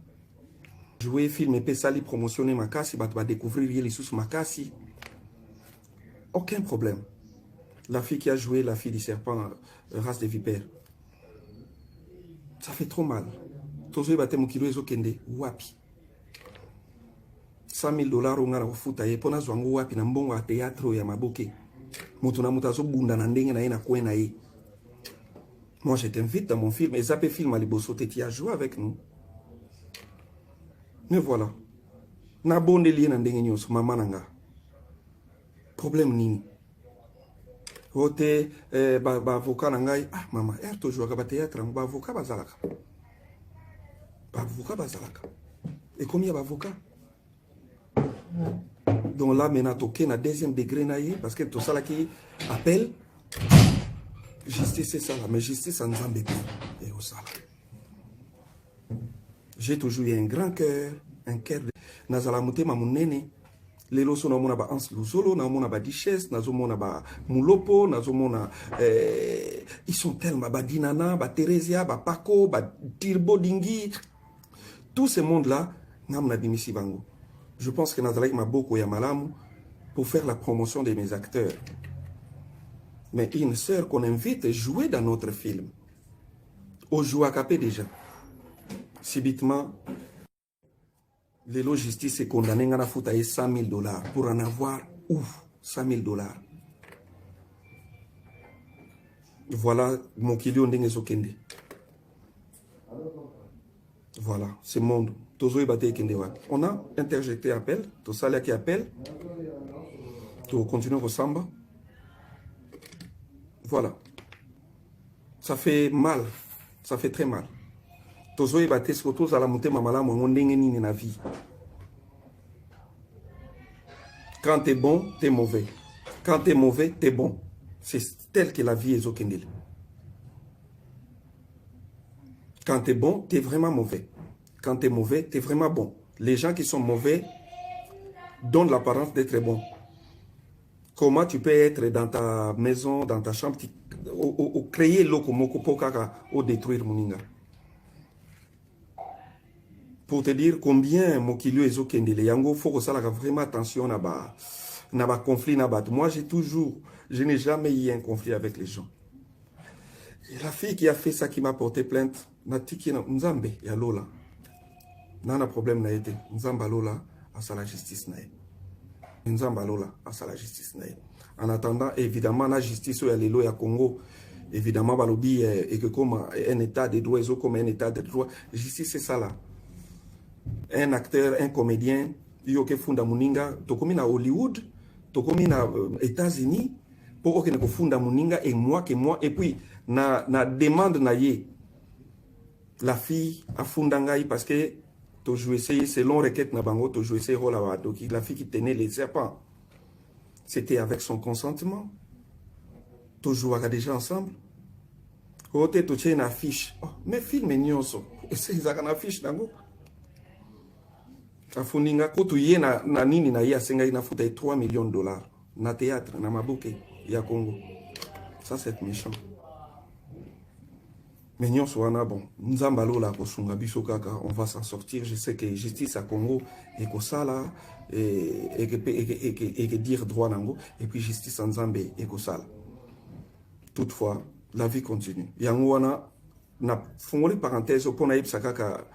Jouer film et pesali promotionner ma cassi, va découvrir les sous ma cassi. Aucun problème. La fille qui a joué la fille du serpent, race de vipère. Ça fait trop mal. Tozo bate mon kilo ezokende wapi. $100,000 on a futa et pona zwango wapi na mbongo a théâtre ya maboke. Mutuna mutazo bunda na ndenge na ina kwena ye. Moi, je t'invite dans mon film. Et Zappé Film à Liboso, tu as joué avec nous. Mais voilà. Na bonne lien dans des news, maman nanga. Problème nini. Vote, avocat nangai. Ah, maman, elle te joue à théâtre, avocat bazalaka. Avocat bazalaka. Et combien il y a d'avocats? Donc là, maintenant, tu as un deuxième degré, parce que tout ça qui appelle. Justice, c'est ça, mais justice, ça nous embête. Et au ça. J'ai toujours eu un grand cœur, un cœur de. Nazalamute mamunene, les losos na mona ba ans luzolo, na mona ba diches, na mona ba mulopo, na mona. Ils sont tellement ba dinana, ba Teresia, ba Paco, ba Tirbo Dingi. Tout ce monde-là, namna bimisi bango. Je pense que Nazalai m'a beaucoup yamalamu pour faire la promotion de mes acteurs. Mais une sœur qu'on invite à jouer dans notre film. Au joue à capé déjà. Subitement, le justice est condamné à foutre $100,000 pour en avoir ouf, $100,000. Voilà mon kilio ndenge. Voilà, c'est le monde. On a interjecté appel, tout ça là qui appelle. Tout continue au samba. Voilà. Ça fait mal. Ça fait très mal. Tozo e baté ce que tous à la montée mamala mon ndenge ni na vie. Quand t'es bon, t'es mauvais. Quand t'es mauvais, t'es bon. C'est tel que la vie est okendel. Quand t'es bon, t'es vraiment mauvais. Quand t'es mauvais, t'es vraiment bon. Les gens qui sont mauvais donnent l'apparence d'être bons. Comment tu peux être dans ta maison, dans ta chambre, ou créer l'okomoko pokaka ou détruire moninga. Pour te dire combien mokilio ezo kendele yango faut que ça la vraiment attention na ba conflit na ba. Moi je n'ai jamais eu un conflit avec les gens. Et la fille qui a fait ça qui m'a porté plainte, na tiki na nzambe ya lola. Nana problème na été nzamba lola à sa la justice na. Nzambalola à la justice. En attendant, évidemment, la justice, il y a Congo, évidemment, balobi et que comme un état de droit, comme un état de droit, justice, c'est ça là. Un acteur, un comédien, il y a funda muninga, tokomi na Hollywood, tokomi na États-Unis, pour que funda muninga et moi, et puis, na demande na ye, la fille a fundangai parce que tu jouais selon requête na bango, tu jouais la fille qui tenait les serpents. C'était avec son consentement. Tu jouais déjà ensemble. Côté tu tiens une affiche. Oh, mais film nyonso. C'est une affiche nango. Afuninga kotu ye na nini na ya senga ina futa 3 millions de dollars na théâtre na mabuke ya Congo. Ça c'est méchant. Mais nous sommes bon, nous on va s'en sortir. Je sais que justice à Congo et que ça là et que dire droit nango et puis justice en Zambie et que ça. Toutefois, la vie continue. Yangwana na fongoli parenthèse pour naïb sakaka.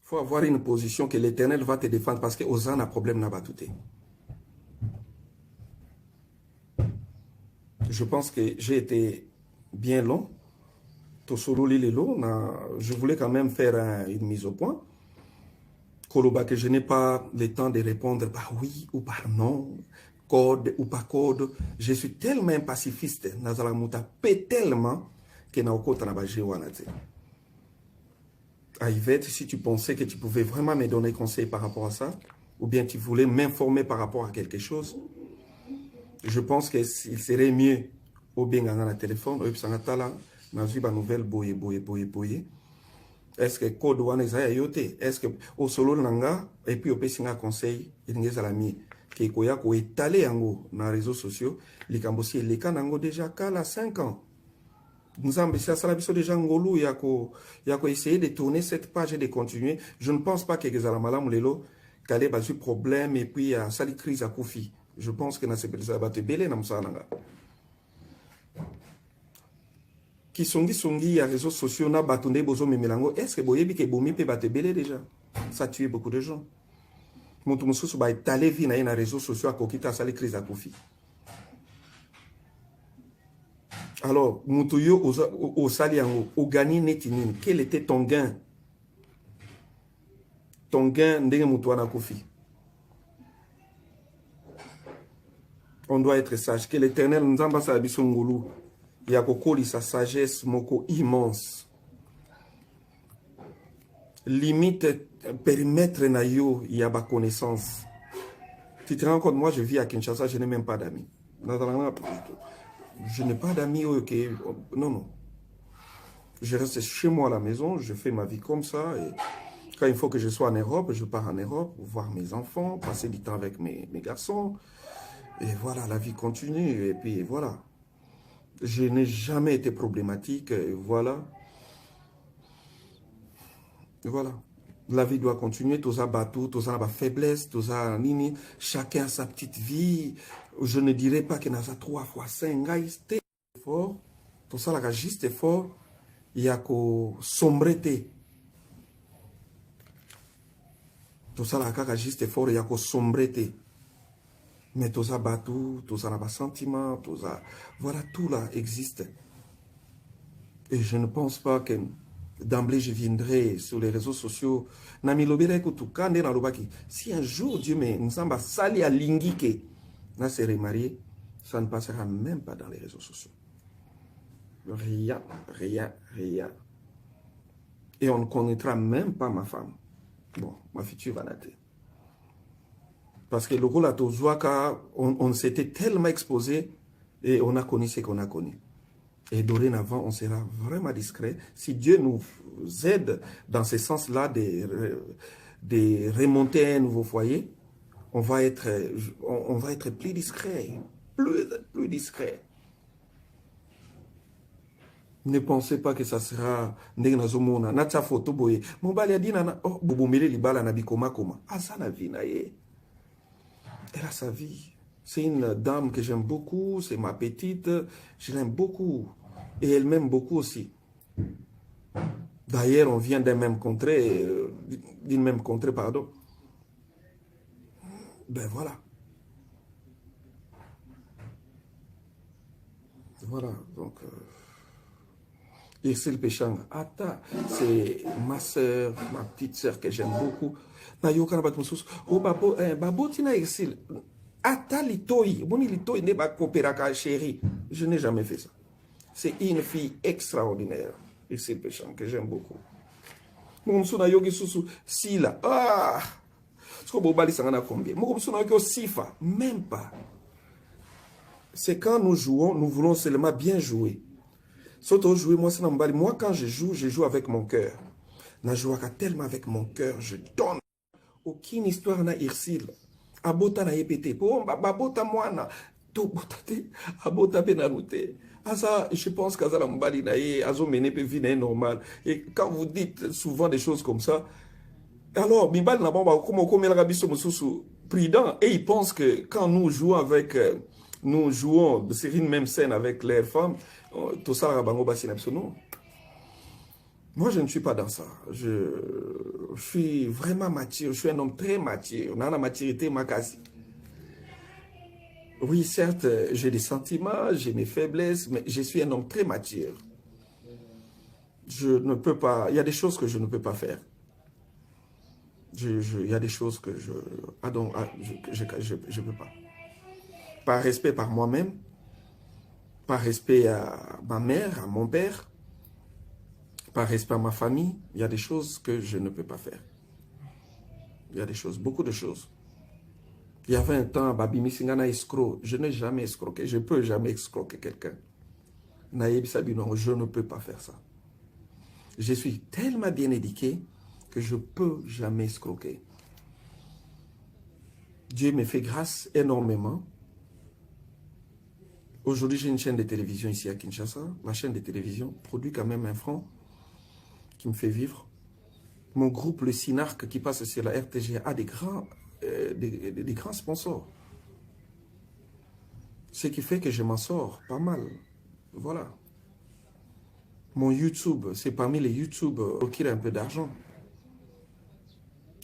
Faut avoir une position que l'Éternel va te défendre parce que aux a problème n'a pas tout. Je pense que j'ai été bien long. Je voulais quand même faire une mise au point. Koloba, que je n'ai pas le temps de répondre par oui ou par non, code ou pas code. Je suis tellement pacifiste, Nazalamuta paie tellement que Naoko Tanabaje Wanate. À Yvette, si tu pensais que tu pouvais vraiment me donner conseil par rapport à ça, ou bien tu voulais m'informer par rapport à quelque chose, je pense qu'il serait mieux au bien dans le téléphone, Nazi ba nouvelle boye. Est-ce que code one est yote? Est-ce que au solo nanga et puis au pesinga conseil il ngeza la mi qui koya ko étaler yango na réseaux sociaux les kambosi les kanango déjà kala 5 ans. Nous avons ça biso déjà ngolu ya ko essayer de tourner cette page et de continuer. Je ne pense pas que ngeza malamu lelo kale ba problème et puis à sali crise à Kofi. Je pense que na se beleza ba te belé na musananga. Qui sont songi à réseaux sociaux na batonde bozo memelango est-ce que boyebi ke bomi pe batebele déjà ça tue beaucoup de gens montu mususu ba étaler vie na réseaux sociaux à kokita sali crise à Kofi. Alors mutu yo au sali yango au gagner netinin quel était ton gain ndenge mutu na Kofi. On doit être sage que l'Éternel nous ambasse à bisongulu. Il y a sa sagesse moko immense. Limite périmètre na yo, il y a ma connaissance. Tu te rends compte, moi je vis à Kinshasa, je n'ai même pas d'amis. Je n'ai pas d'amis, ok. Non. Je reste chez moi à la maison, je fais ma vie comme ça. Et quand il faut que je sois en Europe, je pars en Europe, voir mes enfants, passer du temps avec mes garçons. Et voilà, la vie continue. Et puis voilà. Je n'ai jamais été problématique, voilà. La vie doit continuer, tous a bateau, tous a faiblesse, tous a nini, chacun a sa petite vie. Je ne dirais pas qu'il y en a 3 fois 5, c'était fort. Tout ça, là, juste fort, il y a que sombreté. Tout ça, là, juste fort, il y a que sombreté. Mais tout ça bateau, tout ça n'a sentiment, tout ça, voilà, tout là existe. Et je ne pense pas que d'emblée je viendrai sur les réseaux sociaux. Si un jour Dieu me sali à lingike, na serai marié, ça ne passera même pas dans les réseaux sociaux. Rien. Et on ne connaîtra même pas ma femme. Bon, ma future va naître. Parce que le rôle à Tozouaka, on s'était tellement exposé et on a connu ce qu'on a connu. Et dorénavant, on sera vraiment discret. Si Dieu nous aide dans ce sens-là de remonter un nouveau foyer, on va être plus discret. Plus discret. Ne pensez pas que ça sera Ndenazomona. Natsa photo boye. Mobali a dit nana. Oh, Bobomele libala na bikoma koma. Asana vinaye. Elle a sa vie. C'est une dame que j'aime beaucoup. C'est ma petite. Je l'aime beaucoup. Et elle m'aime beaucoup aussi. D'ailleurs, on vient d'une même contrée, pardon. Ben voilà. Voilà, donc... Irsil Péchang, Ata, c'est ma soeur, ma petite soeur que j'aime beaucoup. Nayoka na bat mususu. Oh babo tina Irsil. Ata litoi, boni litoi ne ba coopéraka chérie. Je n'ai jamais fait ça. C'est une fille extraordinaire, Irsil Péchang, que j'aime beaucoup. Mon na yogi susu sila. Ah! Sko bobali sangana combien? Mon na yogi sifa, même pas. C'est quand nous jouons, nous voulons seulement bien jouer. Moi, quand je joue avec mon cœur. Je joue tellement avec mon cœur, je donne. Aucune histoire n'a irsil. Abota na yepete. Babota moana. To botate. Abota penanoute. Asa, je pense qu'Azala Mbali nae, Azo mene pe vie normal. Et quand vous dites souvent des choses comme ça, alors, Mibal n'a pas comme la rabisso mususu prudent. Et il pense que quand nous jouons avec, nous jouons, c'est une même scène avec les femmes, tout ça, non. Moi, je ne suis pas dans ça. Je suis vraiment mature. Je suis un homme très mature. On a la maturité, ma case. Oui, certes, j'ai des sentiments, j'ai mes faiblesses, mais je suis un homme très mature. Je ne peux pas... Il y a des choses que je ne peux pas faire. Il y a des choses que je ne peux pas. Par respect par moi-même, par respect à ma mère, à mon père, par respect à ma famille, il y a des choses que je ne peux pas faire. Il y a des choses, beaucoup de choses. Il y avait un temps, Babi Missingana escroc. Je n'ai jamais escroqué. Je ne peux jamais escroquer quelqu'un. Naïb Sabino, je ne peux pas faire ça. Je suis tellement bien éduqué que je ne peux jamais escroquer. Dieu me fait grâce énormément. Aujourd'hui, j'ai une chaîne de télévision ici à Kinshasa. Ma chaîne de télévision produit quand même un franc qui me fait vivre. Mon groupe, le Synarque, qui passe sur la RTG, a des grands sponsors. Ce qui fait que je m'en sors pas mal. Voilà. Mon YouTube, c'est parmi les YouTube qui a un peu d'argent.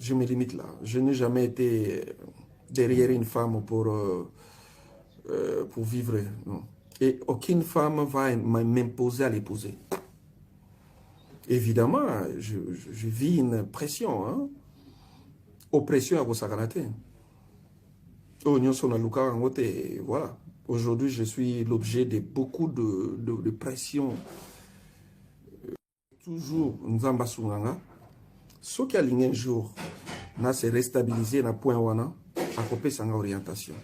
Je me limite là. Je n'ai jamais été derrière une femme pour vivre. Non. Et aucune femme va m'imposer à l'épouser. Évidemment, je vis une pression. Hein? Oppression à Gosaganate. Voilà. Aujourd'hui, je suis l'objet de beaucoup de pression. Toujours, Nzamba Sunganga. Ce qui a ligné un jour, na se restabiliser na point wana, à copé sanga orientation.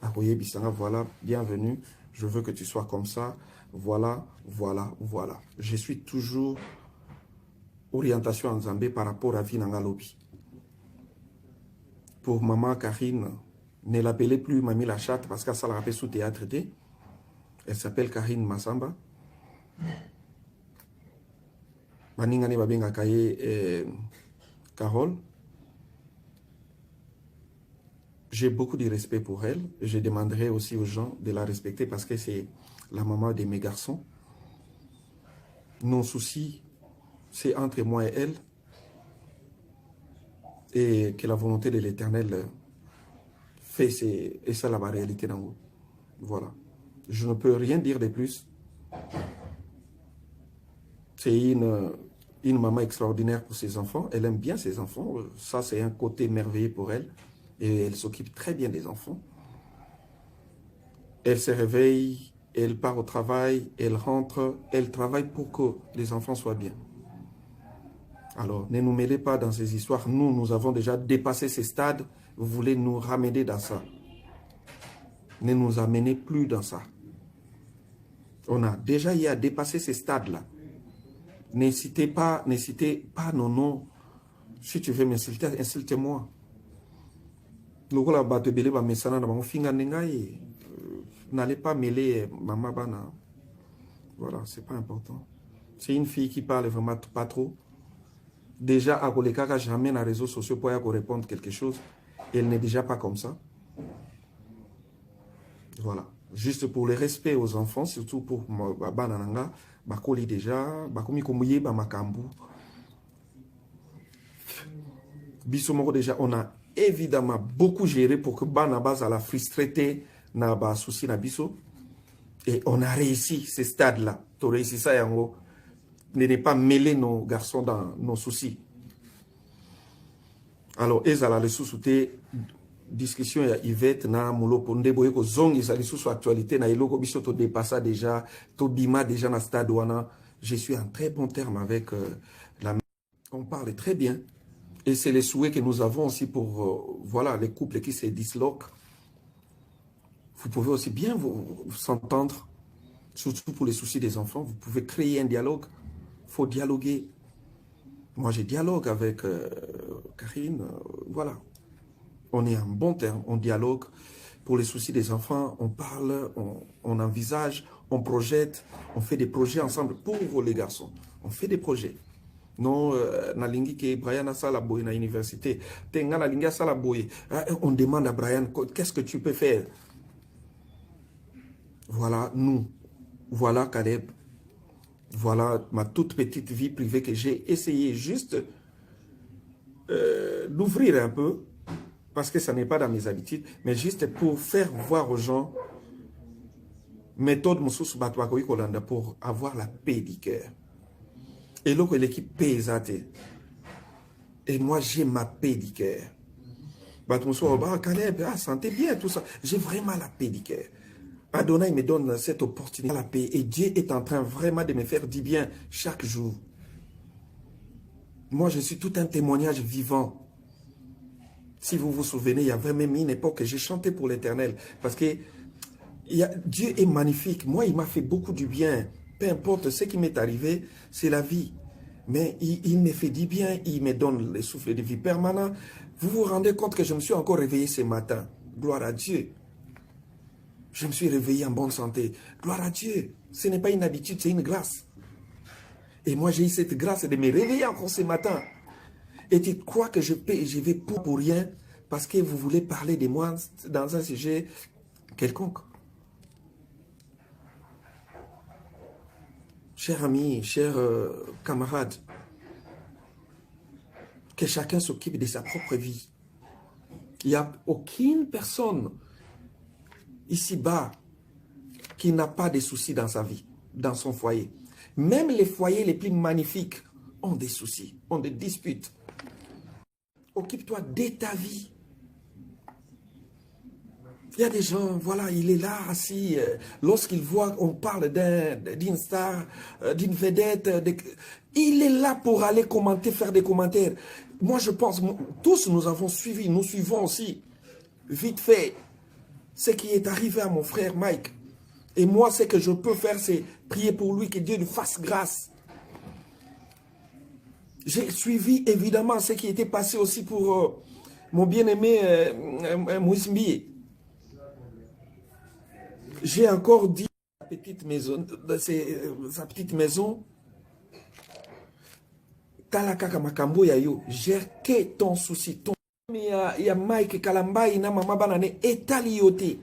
Akoye bisanga, voilà, bienvenue, je veux que tu sois comme ça, voilà, voilà, voilà. Je suis toujours orientation en Zambé par rapport à Vinanga Lobi. Pour maman Karine, ne l'appelez plus Mamie la chatte parce qu'elle s'est rappelée sous théâtre. Elle s'appelle Karine Massamba. Maningani Babenga Kaye Carole. J'ai beaucoup de respect pour elle. Je demanderai aussi aux gens de la respecter parce que c'est la maman de mes garçons. Nos soucis, c'est entre moi et elle. Et que la volonté de l'Éternel fait, et ça la réalité dans vous. Voilà. Je ne peux rien dire de plus. C'est une maman extraordinaire pour ses enfants. Elle aime bien ses enfants. Ça, c'est un côté merveilleux pour elle. Et elle s'occupe très bien des enfants. Elle se réveille, elle part au travail, elle rentre, elle travaille pour que les enfants soient bien. Alors, ne nous mêlez pas dans ces histoires. Nous avons déjà dépassé ces stades. Vous voulez nous ramener dans ça. Ne nous amenez plus dans ça. On a déjà eu à dépasser ces stades-là. N'hésitez pas non, non. Si tu veux m'insulter, insulte-moi. N'allez pas mêler Mama Bana. Voilà, c'est pas important. C'est une fille qui parle vraiment pas trop. Déjà, à Kolekaka, jamais dans les réseaux sociaux pour répondre quelque chose. Elle n'est déjà pas comme ça. Voilà. Juste pour le respect aux enfants, surtout pour Banananga, Bakoli déjà, Bakomi Koumouye, Bamakambu. Bissomoro déjà, on a évidemment beaucoup géré pour que Banabaz à la frustrité n'a pas souci na biso. Et on a réussi ces stades-là. Tu as réussi ça, Yango. Ne pas mêler nos garçons dans nos soucis. Alors, ezala les sous-soutés, discussion ya Yvette na mulo ponde boye ko zong ezali sous actualité na eloko biso to dépassa déjà, to bima déjà na stade wana. Je suis en très bon terme avec la. On parle très bien. Et c'est les souhaits que nous avons aussi pour voilà, les couples qui se disloquent. Vous pouvez aussi bien vous s'entendre, surtout pour les soucis des enfants. Vous pouvez créer un dialogue. Il faut dialoguer. Moi, je dialogue avec Karine. Voilà. On est en bon terme. On dialogue. Pour les soucis des enfants, on parle, on envisage, on projette. On fait des projets ensemble pour les garçons. On fait des projets. Non, nalingi ke Brian a sala boy na université. Tenga nalingi a sala boy. On demande à Brian, qu'est-ce que tu peux faire? Voilà nous. Voilà Caleb. Voilà ma toute petite vie privée que j'ai essayé juste d'ouvrir un peu. Parce que ça n'est pas dans mes habitudes. Mais juste pour faire voir aux gens méthode Moussous Batouakoui Kolanda pour avoir la paix du cœur. Et là, l'équipe pèsate. Et moi, j'ai ma paix du cœur. Sentez bien tout ça. J'ai vraiment la paix du cœur. Adonai me donne cette opportunité, la paix. Et Dieu est en train vraiment de me faire du bien chaque jour. Moi, je suis tout un témoignage vivant. Si vous vous souvenez, il y avait même une époque que j'ai chanté pour l'Éternel. Parce que Dieu est magnifique. Moi, il m'a fait beaucoup du bien. Peu importe ce qui m'est arrivé, c'est la vie. Mais il me fait du bien, il me donne le souffle de vie permanent. Vous vous rendez compte que je me suis encore réveillé ce matin. Gloire à Dieu. Je me suis réveillé en bonne santé. Gloire à Dieu. Ce n'est pas une habitude, c'est une grâce. Et moi, j'ai eu cette grâce de me réveiller encore ce matin. Et tu crois que je vais pour rien parce que vous voulez parler de moi dans un sujet quelconque. Chers amis, chers camarades, que chacun s'occupe de sa propre vie. Il n'y a aucune personne ici-bas qui n'a pas de soucis dans sa vie, dans son foyer. Même les foyers les plus magnifiques ont des soucis, ont des disputes. Occupe-toi de ta vie. Il y a des gens, voilà, il est là, assis, lorsqu'il voit, on parle d'une star, d'une vedette, il est là pour aller commenter, faire des commentaires. Moi, je pense, tous nous avons suivi, nous suivons aussi, vite fait, ce qui est arrivé à mon frère Mike. Et moi, ce que je peux faire, c'est prier pour lui, que Dieu lui fasse grâce. J'ai suivi, évidemment, ce qui était passé aussi pour mon bien-aimé Moïse Mbié. J'ai encore dit sa petite maison, Talakaka Makambo Yayo, gère que ton souci, ton. Il y a Mike Kalambai, na maman banane, étalioté.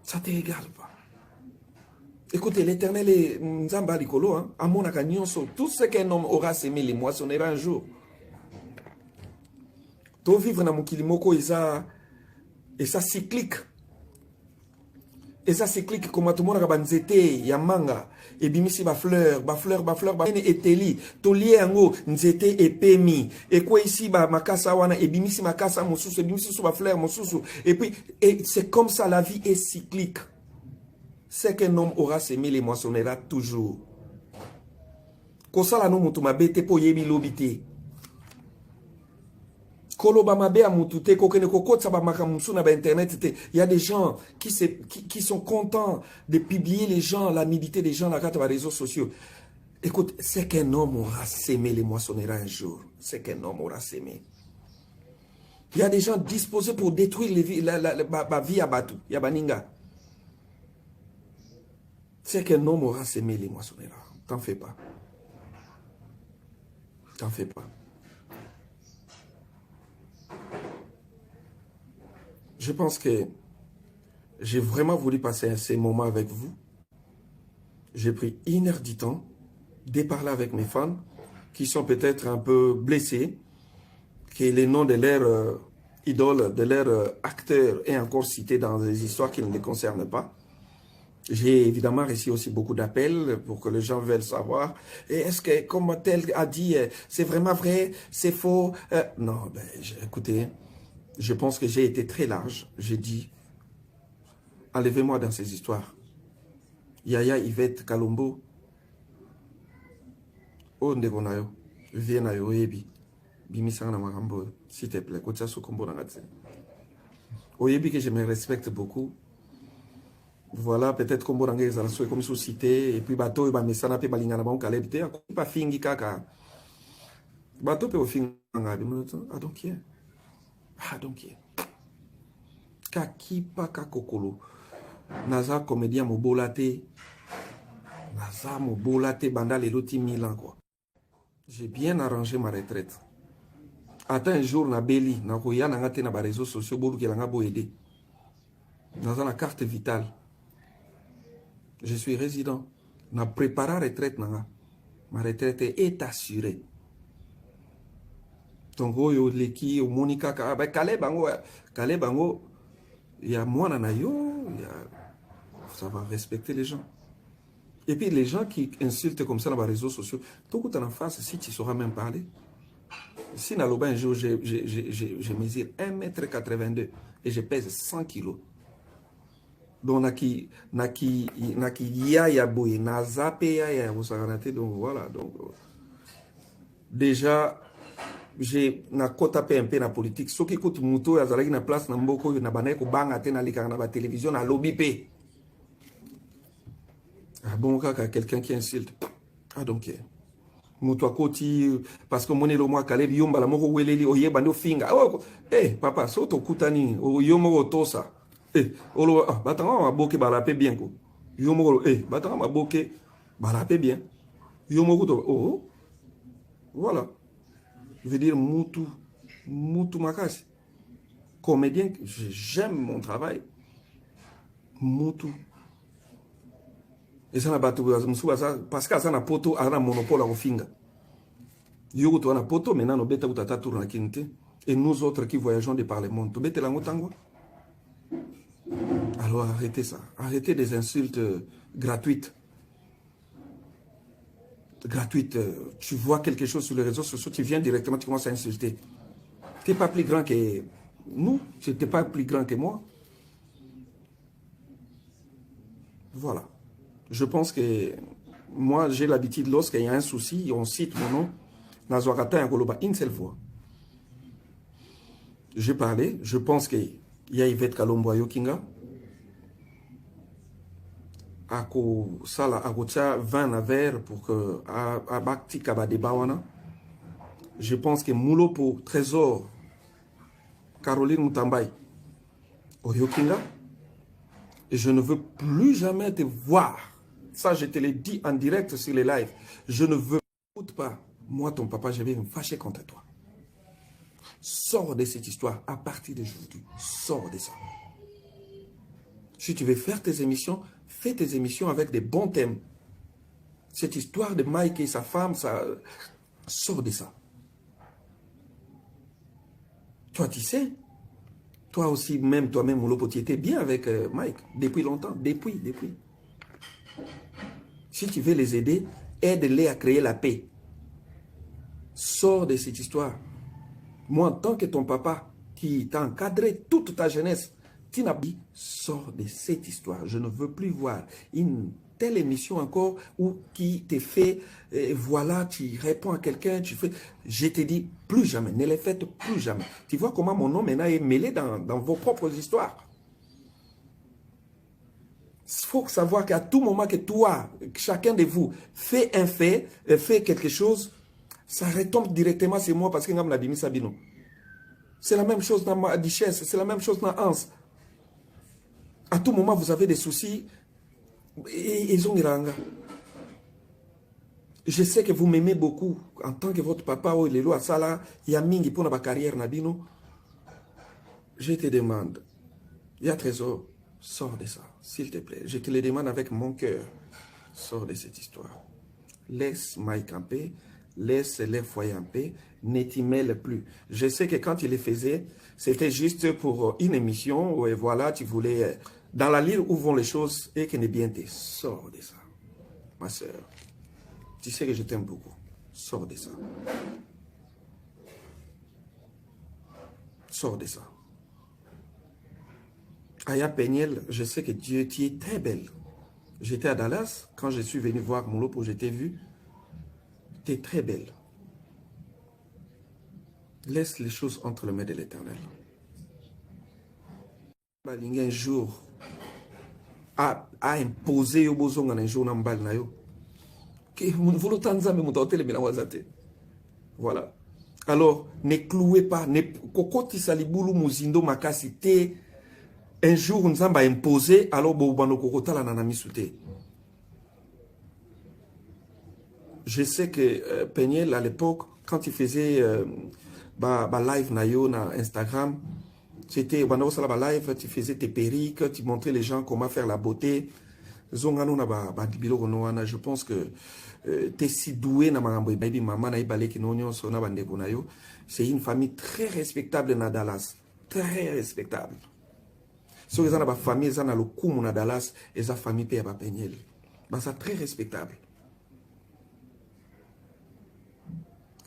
Ça ne te regarde pas. Écoutez, l'Éternel est Nzamba Likolo, hein, à mon akanionso. Tout ce qu'un homme aura sémé, les moissonnera un jour. To vivre dans mon kilimoko, et ça cyclique. Et ça cyclique comme tout le monde a banzete, yamanga, et bimisi ba fleur, eteli, tolie ango, nzete et pemi. Et quoi ici, ba makasa wana, et bimisi makasa mosusu, et bimisi sous ba fleur mosusu. Et puis, c'est comme ça, la vie est cyclique. Ce qu'un homme aura sémé, les moissonnera toujours. Kosala no mutuma bete po yebi lobite. Il y a des gens qui sont contents de publier les gens, la nudité des gens sur les réseaux sociaux. Écoute, c'est qu'un homme aura sémé, les moissonnera un jour. C'est qu'un homme aura sémé. Il y a des gens disposés pour détruire la vie à Batu, Yabaninga. C'est qu'un homme aura sémé, les moissonnera. T'en fais pas. T'en fais pas. Je pense que j'ai vraiment voulu passer ces moments avec vous. J'ai pris 1 heure du temps de parler avec mes fans qui sont peut-être un peu blessés, que les noms de leurs idoles, de leurs acteurs est encore cité dans des histoires qui ne les concernent pas. J'ai évidemment reçu aussi beaucoup d'appels pour que les gens veulent savoir. Et est-ce que, comme tel a dit, c'est vraiment vrai, c'est faux? Non, ben, écoutez, je pense que j'ai été très large. J'ai dit, enlevez-moi dans ces histoires. Yaya Yvette Kalombo, oh ndekonayo, viens yo ebi, bimisanga na makambo, s'il te plaît, kotia sokombo na ngati. Oyebi que je me respecte beaucoup. Voilà, peut-être comme Borangé, comme société, et puis bateau, bah, mais ça n'a pas balingana, bon, calebte, pas fingi kaka. Bateau peut au fingi, I don't care. I don't care. Kaki pa kakokolo. Naza comédien mobolate. Naza mobolate banda les loti Milan, quoi. J'ai bien arrangé ma retraite. Attends un jour, na beli, na koya na ngate na ba réseaux sociaux, bolu ki langa bo aider. Naza na carte vitale. Je suis résident. Na préparé la retraite. Ma retraite est assurée. Donc, yo leki, yo Monica, Caleb, il y a moi, ça va respecter les gens. Et puis, les gens qui insultent comme ça dans les réseaux sociaux, tout le temps en face, si tu sauras même parler. Si dans un jour, je mesure 1,82 m et je pèse 100 kg. Donc, naki ya boye, na zape ya donc voilà. Donc, déjà, j'ai na kota PMP na politique. Ceux qui écoutent Mouto, ils ont na place na mboko, na banaye ko banga te na lika na ba télévision, na lobby pe. Ah bon, quelqu'un qui insulte. Ah donc, Mouto a koti, parce que mon est le mois Caleb Yomba, la moko weleli, oye bando finga. Oh, papa, soto kutani, o yomo otosa. Olo batanga maboke balape bien ko. Yomo batanga maboke balape bien. Yomo ko oh. Voilà. Je veux dire Moutou Makasi. Comédien, j'aime mon travail. Moutou. Et ça n'a pas tout parce que ça n'a pas tout un monopole à finga. Yogo to na poto maintenant no beta utata tour na kinte et nous autres qui voyageons de par le monde. To beta la ngotangwa. Alors arrêtez ça. Arrêtez des insultes gratuites. Gratuites. Tu vois quelque chose sur les réseaux sociaux, tu viens directement, tu commences à insulter. Tu n'es pas plus grand que nous, tu n'es pas plus grand que moi. Voilà. Je pense que moi, j'ai l'habitude, lorsqu'il y a un souci, on cite mon nom, Nazwakata et Koloba, une seule fois. J'ai parlé, je pense qu'il y a Yvette Kalombo Yokinga. Ako sala akotia 20 verre pour que abakti kabade bawana. Je pense que Moulo pour Trésor Caroline Moutambaye au Yokinga. Et je ne veux plus jamais te voir. Ça, je te l'ai dit en direct sur les lives. Je ne veux pas. Moi, ton papa, je vais me fâcher contre toi. Sors de cette histoire à partir d'aujourd'hui. Sors de ça. Si tu veux faire tes émissions, fais tes émissions avec des bons thèmes. Cette histoire de Mike et sa femme, ça sort de ça. Toi, tu sais, toi aussi, même toi-même, Moulopo, tu étais bien avec Mike depuis longtemps. Depuis. Si tu veux les aider, aide-les à créer la paix. Sors de cette histoire. Moi, en tant que ton papa, qui t'a encadré toute ta jeunesse, tu n'as pas dit, sors de cette histoire. Je ne veux plus voir une telle émission encore où qui te fait, voilà, tu réponds à quelqu'un, tu fais... Je te dis, plus jamais, ne les faites plus jamais. Tu vois comment mon nom maintenant est mêlé dans vos propres histoires. Il faut savoir qu'à tout moment que toi, chacun de vous, fait un fait, fait quelque chose, ça retombe directement sur moi parce que c'est la même chose dans ma duchesse, c'est la même chose dans Hans. À tout moment, vous avez des soucis et ils ont des rangs. Je sais que vous m'aimez beaucoup en tant que votre papa ou les lois sala, yamingi pour ma carrière nabino. Je te demande, il y a Trésor, sors de ça, s'il te plaît. Je te le demande avec mon cœur. Sors de cette histoire. Laisse Mike en paix. laisse les foyers en paix, ne t'y mêle plus. Je sais que quand il les faisait, c'était juste pour une émission, où voilà, tu voulais, dans la ligne où vont les choses, et que n'est bien t'es. Sors de ça, ma soeur. Tu sais que je t'aime beaucoup. Sors de ça. Sors de ça. Aya Peniel, je sais que Dieu, tu es très belle. J'étais à Dallas, quand je suis venu voir mon lopo, je t'ai vu. Tu es très belle. Laisse les choses entre les mains de l'Éternel. Un jour, a imposé au besoin un jour dans le na yo. Voilà. Alors, ne clouez pas, ne kokoti saliboulou muzindo makasite. Un jour, nous avons imposé, alors boubano kokota la nanami souté. Je sais que Peniel, à l'époque, quand il faisait live nayo na Instagram, c'était live, tu faisais tes perruques, tu montrais les gens comment faire la beauté. Je pense que tu es si doué na c'est une famille très respectable na Dallas, très respectable. Si vous avez une famille, vous avez le Dallas, et une famille qui est Peniel. C'est très respectable.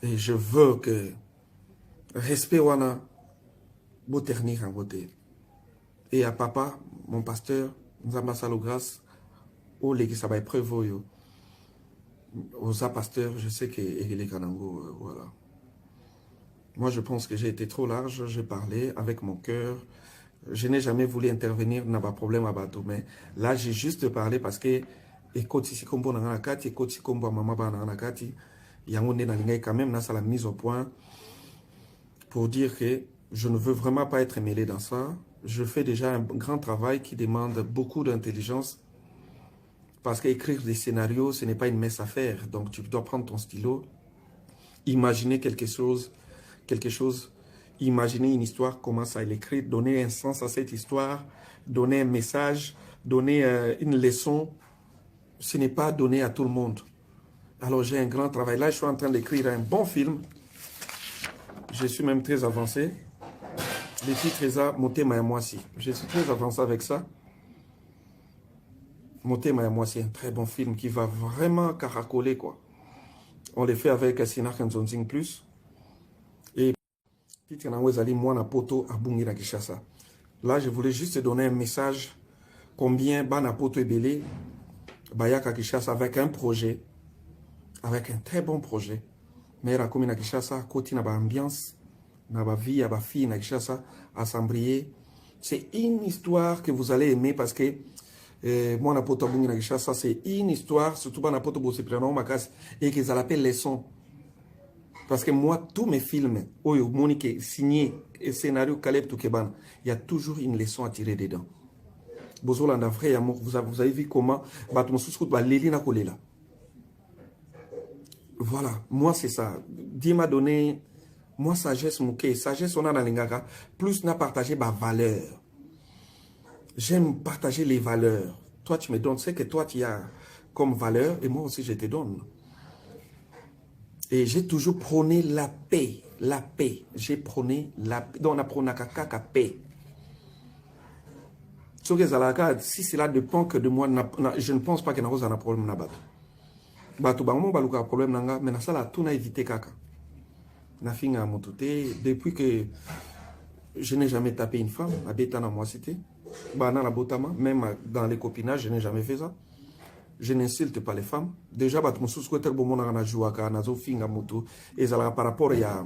Et je veux que respect wana beau ternir en beauté. Et à papa, mon pasteur, nous avons la grâce au légui ça va épreuve aux pasteurs, je sais que les Kanango, voilà. Moi, je pense que j'ai été trop large, j'ai parlé avec mon cœur. Je n'ai jamais voulu intervenir dans un problème à bateau, mais là, j'ai juste parlé parce que écoute si combo na nakati, écoute si combo maman ba na nakati. Il y a quand même la mise au point pour dire que je ne veux vraiment pas être mêlé dans ça. Je fais déjà un grand travail qui demande beaucoup d'intelligence parce qu'écrire des scénarios, ce n'est pas une mince affaire. Donc tu dois prendre ton stylo, imaginer quelque chose, imaginer une histoire, commencer à l'écrire, donner un sens à cette histoire, donner un message, donner une leçon. Ce n'est pas donné à tout le monde. Alors j'ai un grand travail. Là, je suis en train d'écrire un bon film. Je suis même très avancé. Le titre est ça, Motema et moi si. Je suis très avancé avec ça. Motema et moi c'est un très bon film qui va vraiment caracoler quoi. On le fait avec Sinar Nzonzing Plus. Et titre Nawezali Mwana Poto Abungi na Kishasa. Là, je voulais juste donner un message combien Bana Poto Ebele Bayaka Kishasa avec un projet. Avec un très bon projet. Mais la commune de Kishasa, côté na ambiance, na ba vie, na ba fille na Kishasa, à Sambrier. C'est une histoire que vous allez aimer parce que moi na poto bungi na Kishasa, c'est une histoire, surtout na poto bosse prénom makas et qu'ils appellent leçon. Parce que moi, tous mes films, Oyo Monique signé et scénario Caleb Toukeban, il y a toujours une leçon à tirer dedans. Bozolanda vrai amour, vous avez vu comment Batmosouskout va l'élire na kolela. Voilà, moi c'est ça. Dieu m'a donné, moi sagesse mouké, sagesse on a dans l'ingaka, plus n'a partagé ma valeur. J'aime partager les valeurs. Toi tu me donnes ce que toi tu as comme valeur et moi aussi je te donne. Et j'ai toujours prôné la paix, la paix. J'ai prôné la paix. Donc on a prôné la paix. Si cela dépend que de moi, je ne pense pas qu'il y ait un problème là-bas. Bato bango baluka problème nanga mais na sala tout na évité kaka na finga motute depuis que je n'ai jamais tapé une femme à beta na moi cité bana la botama même dans les copinages je n'ai jamais fait ça. Je n'insulte pas les femmes déjà bato mususu ko terbo mona na jouaka na zo finga moto ezala par rapport ya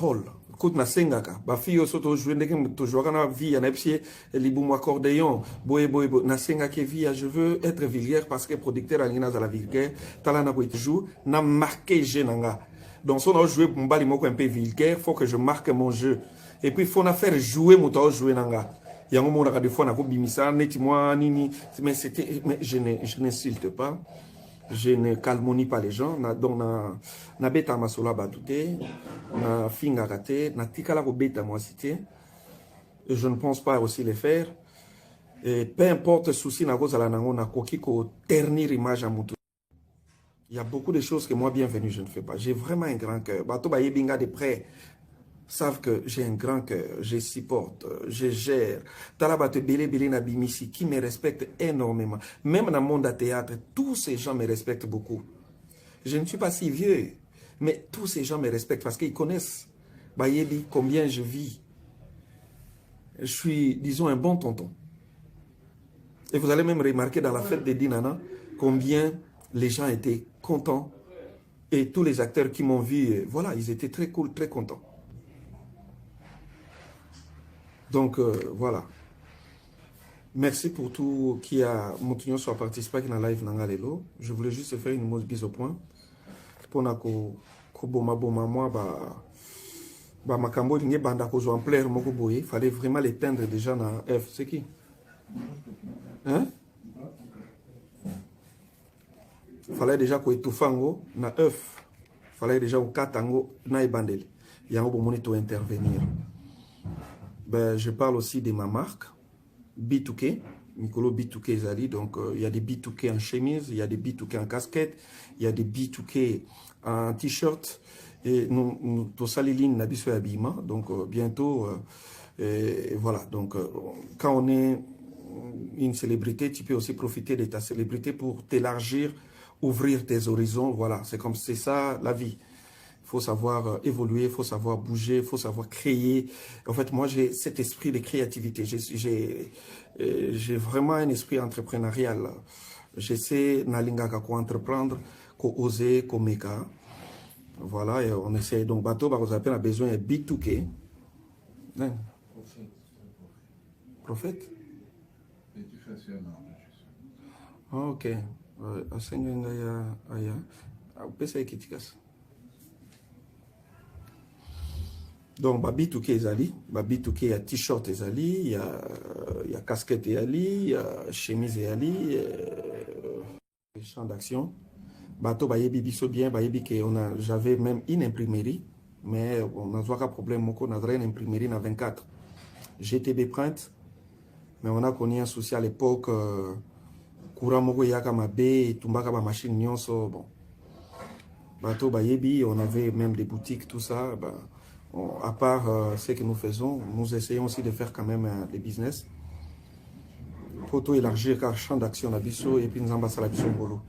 hall Kout na sengaka ba fille soto jouer ndeke to jouaka na vie na psie libumu accordéon boy na sengaka vie je veux être vulgaire parce que producteur alina za la vulgaire talana ko toujours na marqué genanga donc si on a joué mbali moko un peu vulgaire faut que je marque mon jeu et puis faut na faire jouer moto jouer nanga yango mona ka des fois na ko bimisa neti moi nini mais je n'insulte pas. Je ne calmonie pas les gens. Donc, na beta masola batute, na finga rate, na tikala ko beta moi cité. Et je ne pense pas aussi les faire. Et peu importe souci na cause la nango na koki ko ternir image à mutu. Il y a beaucoup de choses que moi, bienvenue, je ne fais pas. J'ai vraiment un grand cœur. Bato Baye Binga de près savent que j'ai un grand cœur, je supporte, je gère. Talabate Bele Bele Nabimisi qui me respecte énormément. Même dans le monde du théâtre, tous ces gens me respectent beaucoup. Je ne suis pas si vieux, mais tous ces gens me respectent parce qu'ils connaissent Bayebi, combien je vis. Je suis, disons, un bon tonton. Et vous allez même remarquer dans la fête des Dinana combien les gens étaient contents. Et tous les acteurs qui m'ont vu, voilà, ils étaient très cool, très contents. Donc, voilà. Merci pour tout qui a montré soit participé dans la live Nangalelo. Je voulais juste faire une mise au point. Pour que boma moi, makambo linge banda ko en plaire moko boye, fallait vraiment l'éteindre déjà dans F. C'est qui? Hein? Fallait déjà ko etufango na F. Fallait déjà au katango na ebandeli. Yango bomoni to intervenir. Ben, je parle aussi de ma marque, B2K, Nicolo B2K Zali. Donc, il y a des B2K en chemise, il y a des B2K en casquette, il y a des B2K en t-shirt. Et nous, tout ça, les lignes n'habillent habillement. Donc, bientôt, et voilà. Donc, quand on est une célébrité, tu peux aussi profiter de ta célébrité pour t'élargir, ouvrir tes horizons. Voilà, c'est ça la vie. Il faut savoir évoluer, il faut savoir bouger, il faut savoir créer. En fait, moi, j'ai cet esprit de créativité. J'ai vraiment un esprit entrepreneurial. J'essaie de entreprendre, oser, meka. Voilà, et on essaie. Donc, bateau, on a besoin de B2K. Hein? Prophète? Ah, ok. Donc, B2K ezali, B2K il y a t-shirt ezali, il y a casquette ezali, il y a chemise ezali, champ d'action. Bato bayebi biso bien, bayebi que j'avais même une imprimerie, mais on n'a pas de problème, on a une imprimerie dans 24. GTB Print, mais on a connu un souci à l'époque, courant moko yaka mabe, tumbaka ba machine nyonso, bon. Bato bayebi, on avait même des boutiques, tout ça, bah, à part ce que nous faisons, nous essayons aussi de faire quand même des business pour tout élargir car champ d'action à biso et puis nous ambassadons la biso bolo.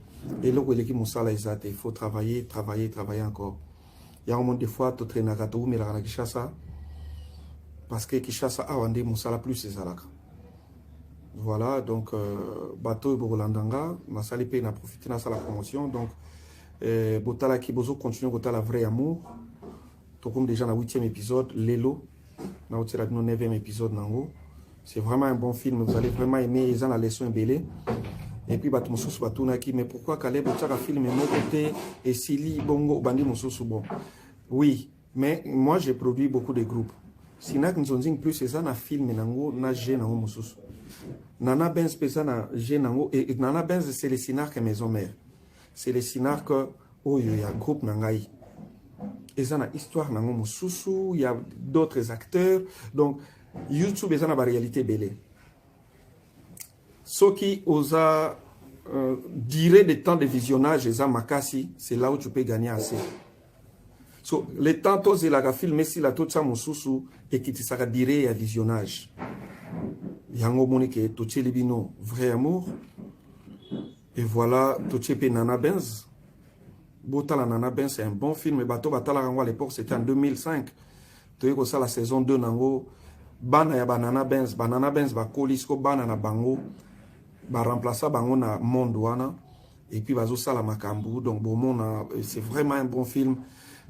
Et là où il faut travailler, travailler, travailler encore. Il y a un moment des fois tout traîner à tout mais la Kishasa parce que Kishasa a rendé Moussala plus ses alaka. Voilà donc bateau et Bogolandanga, ma salle paye n'a profité dans la promotion donc Botala qui bozo continue à la vraie amour. Comme déjà dans le 8e épisode, Lelo, dans le 9e épisode, c'est vraiment un bon film, vous allez vraiment aimer, ils ont la leçon belée. Et puis, mais pourquoi Caleb a un film mon côté et Sili Bongo Bandi Moussous bon. Oui, mais moi j'ai produit beaucoup de groupes. Si nous avons plus, c'est ça, un film, na gêne en Moussous. Nana Benz, c'est na gêne et Nana Benz, c'est le scénar que maison mère. C'est le scénar que, oh, il y a un groupe Nangaï. Et ça, une histoire, il y a d'autres acteurs. Donc, YouTube est une réalité belle. Ce qui osa dirait des temps de visionnage, c'est là où tu peux gagner assez. So, le temps où tu as filmé, si la toute ça, et qui te dirait à visionnage. Yango Monique, Toche Libino, vrai amour. Et voilà, Toche Nana Benz. Botala Nana Ben, c'est un bon film. Bato Batala à l'époque, c'était en 2005. Tu vois ça, la saison 2, Nango. Bana ya Banana Benz. Banana Benz, Bakolisko, Banana Bango. Ba remplaça Bango na Mondouana. Et puis, Bazo Sala Makambu. Donc, c'est vraiment un bon film.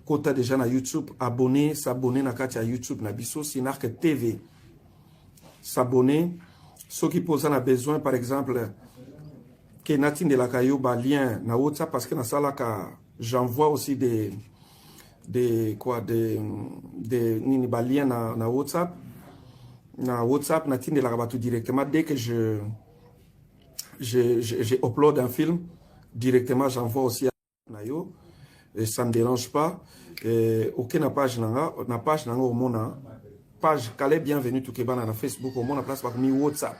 Quand tu as déjà na YouTube, abonner, s'abonner na Katia YouTube, na Bisso, Sinark TV. S'abonner. Ceux qui posent un besoin, par exemple, que Natine de la Caillou, lien na WhatsApp, parce que na Salaka. J'envoie aussi des liens na WhatsApp. Na WhatsApp, na tine la rabatou directement. Dès que je upload un film, directement, j'envoie aussi à Nayo. Et ça ne me dérange pas. Aucune page nanga au monde. Page Calais bienvenue tout Keba na Facebook au monde place par mi WhatsApp.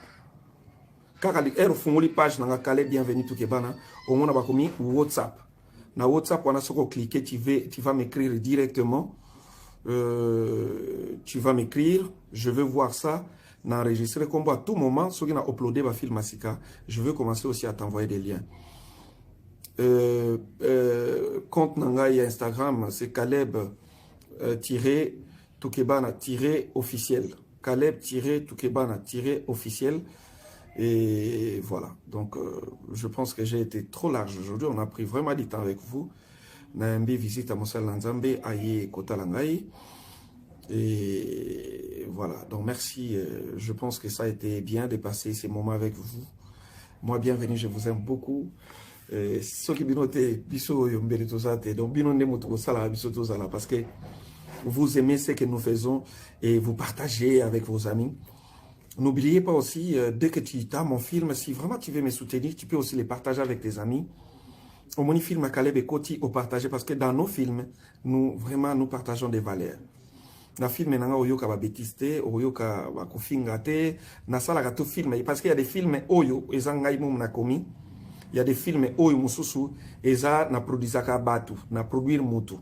Car elle fongoli page nanga Calais bienvenue tout Keba na au monde ba komi WhatsApp. Na WhatsApp, on a ce qu'on cliquer, tu vas m'écrire directement. Tu vas m'écrire, je veux voir ça, n'enregistrer comme à tout moment, ceux qui ont uploadé ma film Masika, je veux commencer aussi à t'envoyer des liens. Compte Nangai Instagram, c'est Caleb-Tukebana-officiel. Caleb-Tukebana-officiel. Et voilà. Donc, je pense que j'ai été trop large aujourd'hui. On a pris vraiment du temps avec vous. Naembi visite à Moussel Nzambe, Aye Kota Langai. Et voilà. Donc, merci. Je pense que ça a été bien de passer ces moments avec vous. Moi, bienvenue. Je vous aime beaucoup. Ceux qui binotent, biso yombere tozate. Donc, binonde moto sala biso tozala parce que vous aimez ce que nous faisons et vous partagez avec vos amis. N'oubliez pas aussi, dès que tu as mon film, si vraiment tu veux me soutenir, tu peux aussi les partager avec tes amis. Au mon film à Caleb et Koti, au partager parce que dans nos films, nous partageons des valeurs. Na film nanga oyo ka ba betiste, oyo ka ba kofinga te, na sala ka to film parce qu'il y a des films oyo ezangai mum na komi. Il y a des films oyo mususu eza na produisaka batu, na produire mutu.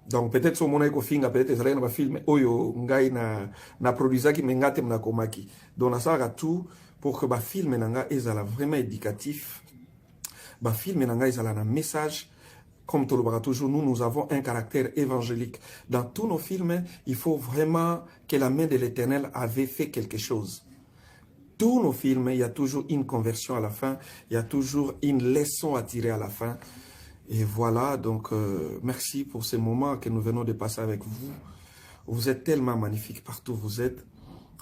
Donc peut-être sur mon eko finga peut-être ezalaki na ba film oyo ngai na produisaki mengate mna komaki. Donc na sala tout pour que ba film nanga ezala vraiment éducatif. Ba film nanga ezala na message. Comme Tolobara toujours, nous avons un caractère évangélique. Dans tous nos films, il faut vraiment que la main de l'Éternel avait fait quelque chose. Tous nos films, il y a toujours une conversion à la fin, il y a toujours une leçon à tirer à la fin. Et voilà, donc merci pour ces moments que nous venons de passer avec vous. Vous êtes tellement magnifiques partout où vous êtes.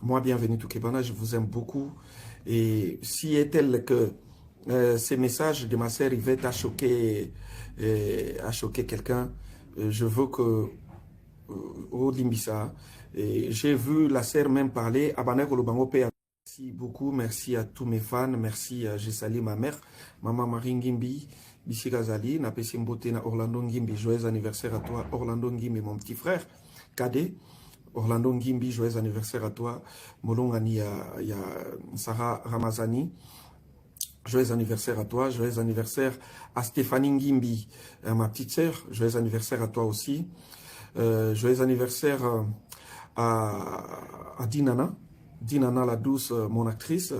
Moi, bienvenue Tukebana, je vous aime beaucoup. Et si est-elle que ces messages de ma sœur Yvette a choqué quelqu'un, je veux que au Limbisa, j'ai vu la sœur même parler à Baneko Lubango Pé. Merci beaucoup, merci à tous mes fans, merci à Jessali, ma mère, maman Marie Ngimbi, Bishikazali, Napesi Mbote na Orlando Ngimbi, joyeux anniversaire à toi, Orlando Ngimbi, mon petit frère, cadet. Orlando Ngimbi, joyeux anniversaire à toi, Molongani, il y a Sarah Ramazani. Joyeux anniversaire à toi, joyeux anniversaire à Stéphanie Ngimbi, ma petite sœur, joyeux anniversaire à toi aussi. Joyeux anniversaire à Dinana, Dinana la douce, mon actrice.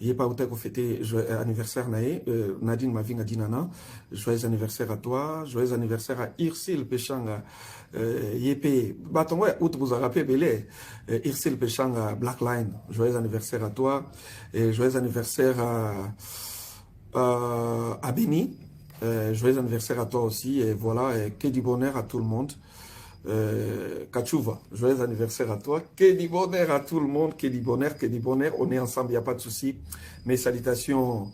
Il n'y a pas autant qu'on fêtait anniversaire Nadine Mavinga Dinana. Joyeux anniversaire à toi, joyeux anniversaire à Irsil Pechanga. Yépé, bâton, ouais, où vous a rappelé Belé, Irsil Pechanga Black Line. Joyeux anniversaire à toi. Et joyeux anniversaire à Béni. Joyeux anniversaire à toi aussi. Et voilà, et que du bonheur à tout le monde. Kachouva, joyeux anniversaire à toi. Que du bonheur à tout le monde. Que du bonheur, que du bonheur. On est ensemble, il n'y a pas de souci. Mes salutations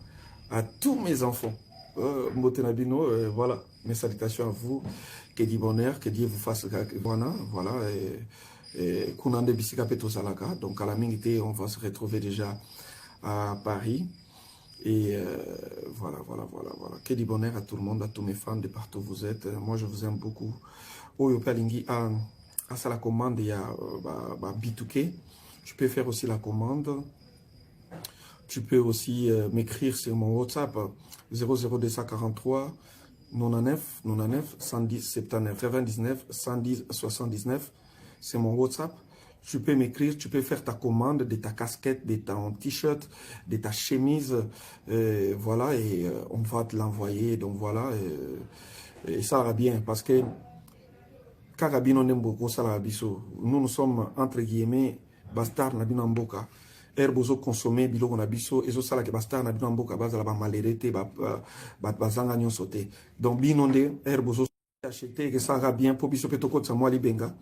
à tous mes enfants. Mbotenabino, voilà. Mes salutations à vous. Que du bonheur, que Dieu vous fasse. Voilà. Et Kunande Bisika Peto Salaka. Donc à la Mingité, on va se retrouver déjà à Paris. Et voilà. Que du bonheur à tout le monde, à tous mes fans de partout où vous êtes. Moi, je vous aime beaucoup. Oyo Palingi à la commande, il y a B2K. Tu peux faire aussi la commande. Tu peux aussi m'écrire sur mon WhatsApp 00243 99 110 79 99 110 79. C'est mon WhatsApp. Tu peux m'écrire, tu peux faire ta commande de ta casquette, de ton t-shirt, de ta chemise. Voilà, et on va te l'envoyer. Donc voilà, et ça va bien parce que nous sommes entre guillemets bastard na bino mboka herbozo consommer biloko na biso ezo sala ke bastard na bino mboka bazala ba malerete bazanga nyonso te donc bino nde herbozo acheter que ça va bien pour biso petoko tsa moi libenga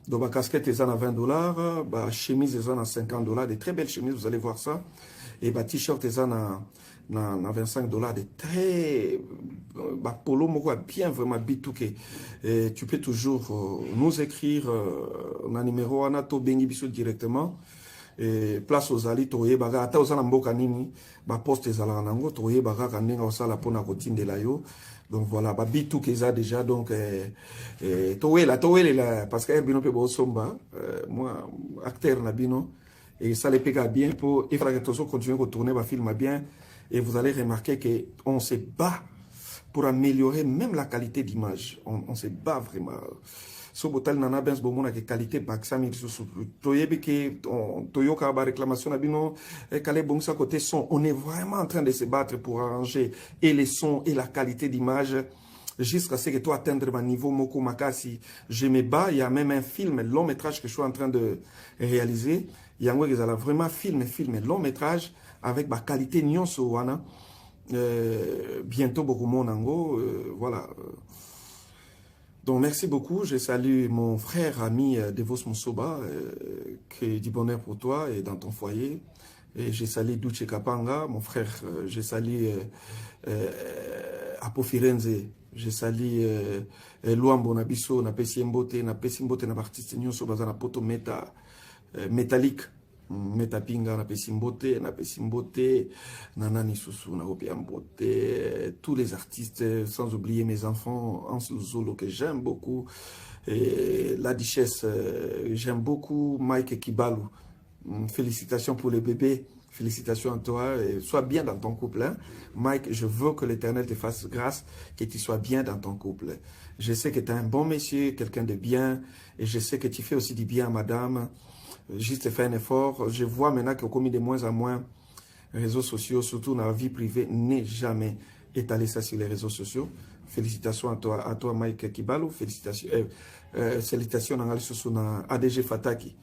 donc ba casquette ezana $20 ba chemise ezana $50 des très belles chemises, vous allez voir ça, et ba t-shirt ezana na $25 de très polo moko bien vraiment bituke. Et tu peux toujours nous écrire na numéro anato bengi biso directement. Et place aux ali toye baga ata osala mboka nini ba poste ezala nango toye baga kandenga osala pona kotindela yo. Donc voilà, ba bituke za déjà donc toye la parce que bino pe bo somba moi acteur na bino et ça les pega bien pour et fera que toujours continuer à tourner ba film bien. Et vous allez remarquer qu'on se bat pour améliorer même la qualité d'image. On se bat vraiment. So botal nana bens bomona que qualité baxami sous toyebi que toyoka ba réclamation abino kale bongsa côté son. On est vraiment en train de se battre pour arranger et les sons et la qualité d'image jusqu'à ce que toi atteindre mon niveau moko makasi. Je me bats, il y a même un film long métrage que je suis en train de réaliser. Il y a vraiment film long métrage avec ma qualité nyonso wana. Bientôt beaucoup mon ango voilà. Donc, merci beaucoup. Je salue mon frère, ami Devos Moussoba, que du bonheur pour toi et dans ton foyer. Et je salue Duce Kapanga, mon frère. Je salue Apo Firenze. Je salue Luambo Nabiso, Napesi Mbote, Nabartiste Nyonso, Bazana Poto Meta, métallique. Metapinga na pesimbote nanani susu na mbote, tous les artistes, sans oublier mes enfants en Zolo que j'aime beaucoup, et la duchesse, j'aime beaucoup Mike Kibalu. Félicitations pour le bébé, félicitations à toi, et sois bien dans ton couple, hein. Mike, je veux que l'Éternel te fasse grâce, que tu sois bien dans ton couple. Je sais que tu es un bon monsieur, quelqu'un de bien, et je sais que tu fais aussi du bien à madame. Juste faire un effort. Je vois maintenant que commis de moins en moins réseaux sociaux, surtout dans la vie privée, n'est jamais étaler ça sur les réseaux sociaux. Félicitations à toi Mike Kibalu. Félicitations à ADG Fataki,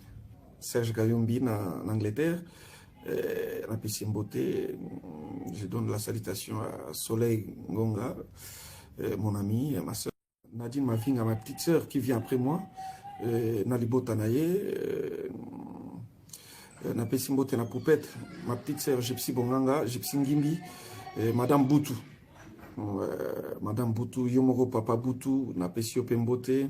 Serge Gayombi en Angleterre. Je donne la salutation à Soleil Ngonga, mon ami, ma soeur. Nadine Mavinga, ma petite soeur qui vient après moi. Nalibota Naye, Napesimbote na Poupette, ma petite sœur Gypsy Bonganga, Gypsy Ngimbi, Madame Boutou, Madame Boutou, Yomoro Papa Boutou, Napesio Pembote,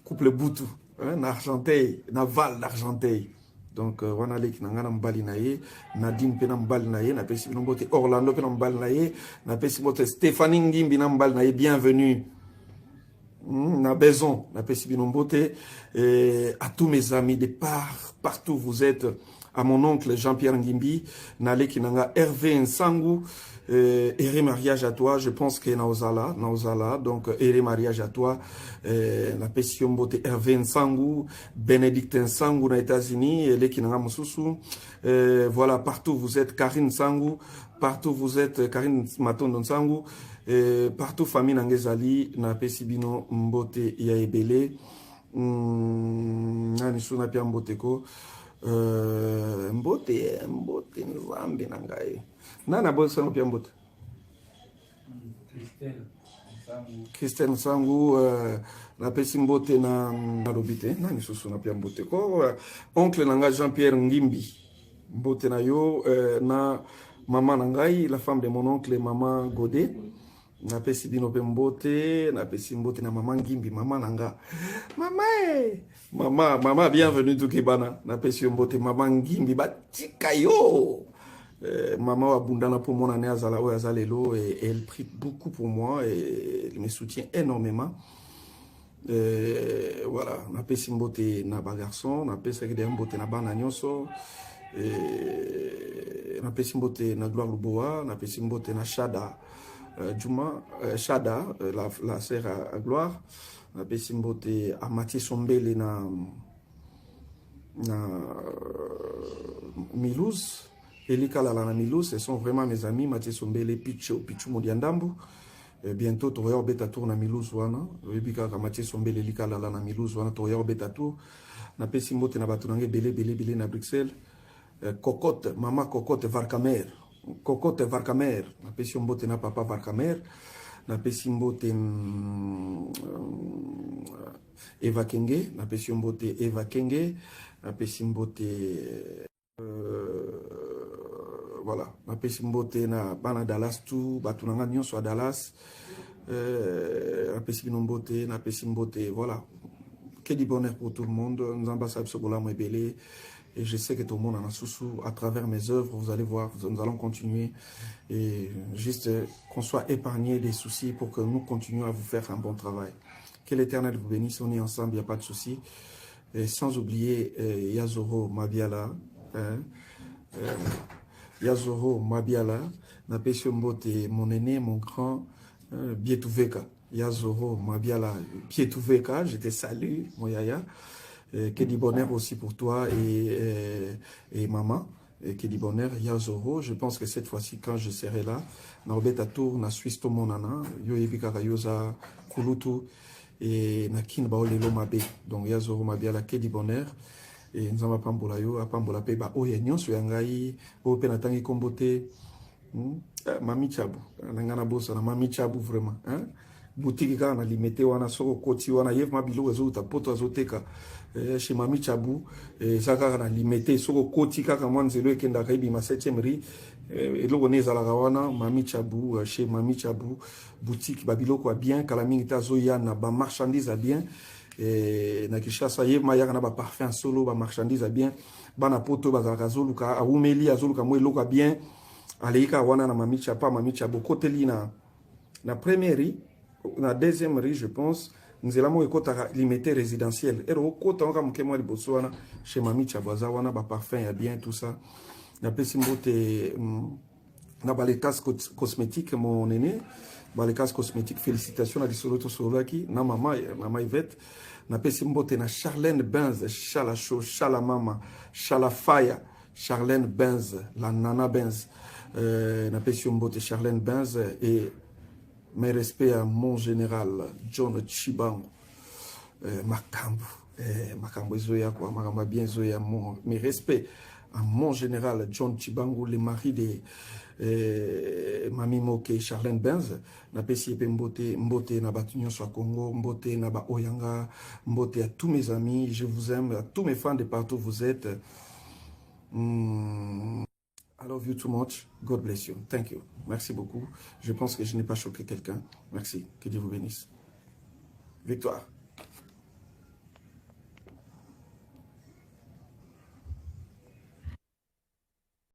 couple Boutou, na Argenteuil, na Val d'Argenteuil. Donc, Wanalek Nangana Mbali Naye, Nadine Penam Mbali Naye, Napesimbote Orlando Penam Mbali Naye, Napesimbote Stéphanie Ngimbi Nambali Naye, bienvenue. Na besoin, na beauté, à tous mes amis de partout où vous êtes, à mon oncle Jean-Pierre Ngimbi, Nale Kinanga, Hervé Nsangu, Ere mariage à toi, je pense que Naozala, donc Ere mariage à toi, na Pession beauté Hervé Nsangu, Bénédicte Nsangu na États-Unis, Le Kinanga Mususu, voilà, partout où vous êtes, Karine Nsangu, partout où vous êtes, Karine Matondo Nsangu, partout famille Nangezali, na Pesibino Mbote ya Ebele, nani suna pia Mboteko, Mbote Nzambe Nangaye. Nana bosa no pia Mbote. Christelle Nsangu, na Pesi Mbote na Robite, nani suna pia Mboteko. Oncle Nanga Jean-Pierre Ngimbi, Mbote na yo, na maman Nangaye, la femme de mon oncle, maman Godet. Na pesi bino pembote, na pesi mbote na maman Ngimbi, maman Nanga. Maman, bienvenue tout Kibana. Na pesi mbote maman Ngimbi, batika yo. Maman abundana pour mon année azala o azalelo, et elle prie beaucoup pour moi et elle me soutient énormément. Voilà, na pesi mbote na ba garçon, na pesi mbote na bana nyonso. Na pesi mbote na Gloire Luboa, na pesi mbote na Shada. Juma, Shada, la sœur à Gloire, na Pessimbote à Mathieu Sombele na Milouz, Elika la Milouz, ce sont vraiment mes amis, Mathieu Sombele, Pichu Modiandambu. Bientôt, tu vas beta tour na Milouz wana, Rebika Mathieu Sombele, Elika la na Milouz wana, tu vas beta tour, na Pessimbote na Batunange, Belé na Bruxelles, Cocotte, Maman Cocotte Varkamer. Cocotte Varkamer, na pesi mbote na papa Varkamer, na pesi mbote Eva Kenge, na pesi mbote Eva Kenge, na pesi mbote voilà, na pesi mbote na bana Dallas tout, batunanga nyonso a Dallas, na pesi mbote, na pesi mbote, voilà. Que du bonheur pour tout le monde, nous ambassadeurs Sobola Mwebele. Et je sais que tout le monde en a sous à travers mes œuvres, vous allez voir, nous allons continuer. Et juste qu'on soit épargné des soucis pour que nous continuions à vous faire un bon travail. Que l'Éternel vous bénisse, on est ensemble, il n'y a pas de souci. Et sans oublier Yazoro Mabiala. Yazoro Mabiala. Napesi mbote mon aîné, mon grand, Bietuveka. Yazoro, Mabiala, Bietuveka, je te salue, mon yaya. Que du bonheur aussi pour toi et maman. Que du bonheur, Yazoro. Je pense que cette fois-ci, quand je serai là, Norbeta Tour, na Suisse to monana, yo ebikaka yoza kulutu, et na kin baolelo mabe. Donc Yazoro Mabiala, que du bonheur. Et nous avons pambola yo, apambola pe ba oye nyonso yangai, o pe na tangi kombote. Mami Chabu, nangana bosa na Mami Chabu vraiment, hein? Boutique kana limité wana soko koti wana yev mabilo ezo poto azoteka chez Mami Chabu saka kana limité soko koti kaka mwanzelo ekenda kaibi ma 7e rue eloko neza la wana Mami Chabu chez Mami Chabu boutique babilo kwa bien kala mingi tazo yana ba marchandise bien na Kishasa yev mayaka na ba parfum solo ba marchandise bien bana poto bazaka zoluka awumeli azoluka mo eloko bien Aleika wana na Mami Chabu côté li na première rue na 2e rue, je pense, nous avons limité résidentiel. Et au côté, on a mis le chez Mami Chabaza, on a ba parfum, il y a bien tout ça. Na pesimbote na les cases cosmétiques, mon aîné, les cases cosmétiques, félicitations à Dissoloto Solaki, na maman Yvette, na pesimbote na Charlène Benz, Chala Show, Chala Mama, Chala Faya, Charlène Benz, la Nana Benz, na pesimbote Charlène Benz et mes respects à mon général John Chibangu, Makambo Zoya, quoi, Makamba bien Zoya, mes respects à mon général John Chibangu, le mari de Mami Moke Charlène Benz, na pesi epe mbote na batunyo sur Congo, mbote na ba Oyanga, mbote à tous mes amis, je vous aime, à tous mes fans de partout où vous êtes. I love you too much. God bless you. Thank you. Merci beaucoup. Je pense que je n'ai pas choqué quelqu'un. Merci. Que Dieu vous bénisse. Victoire.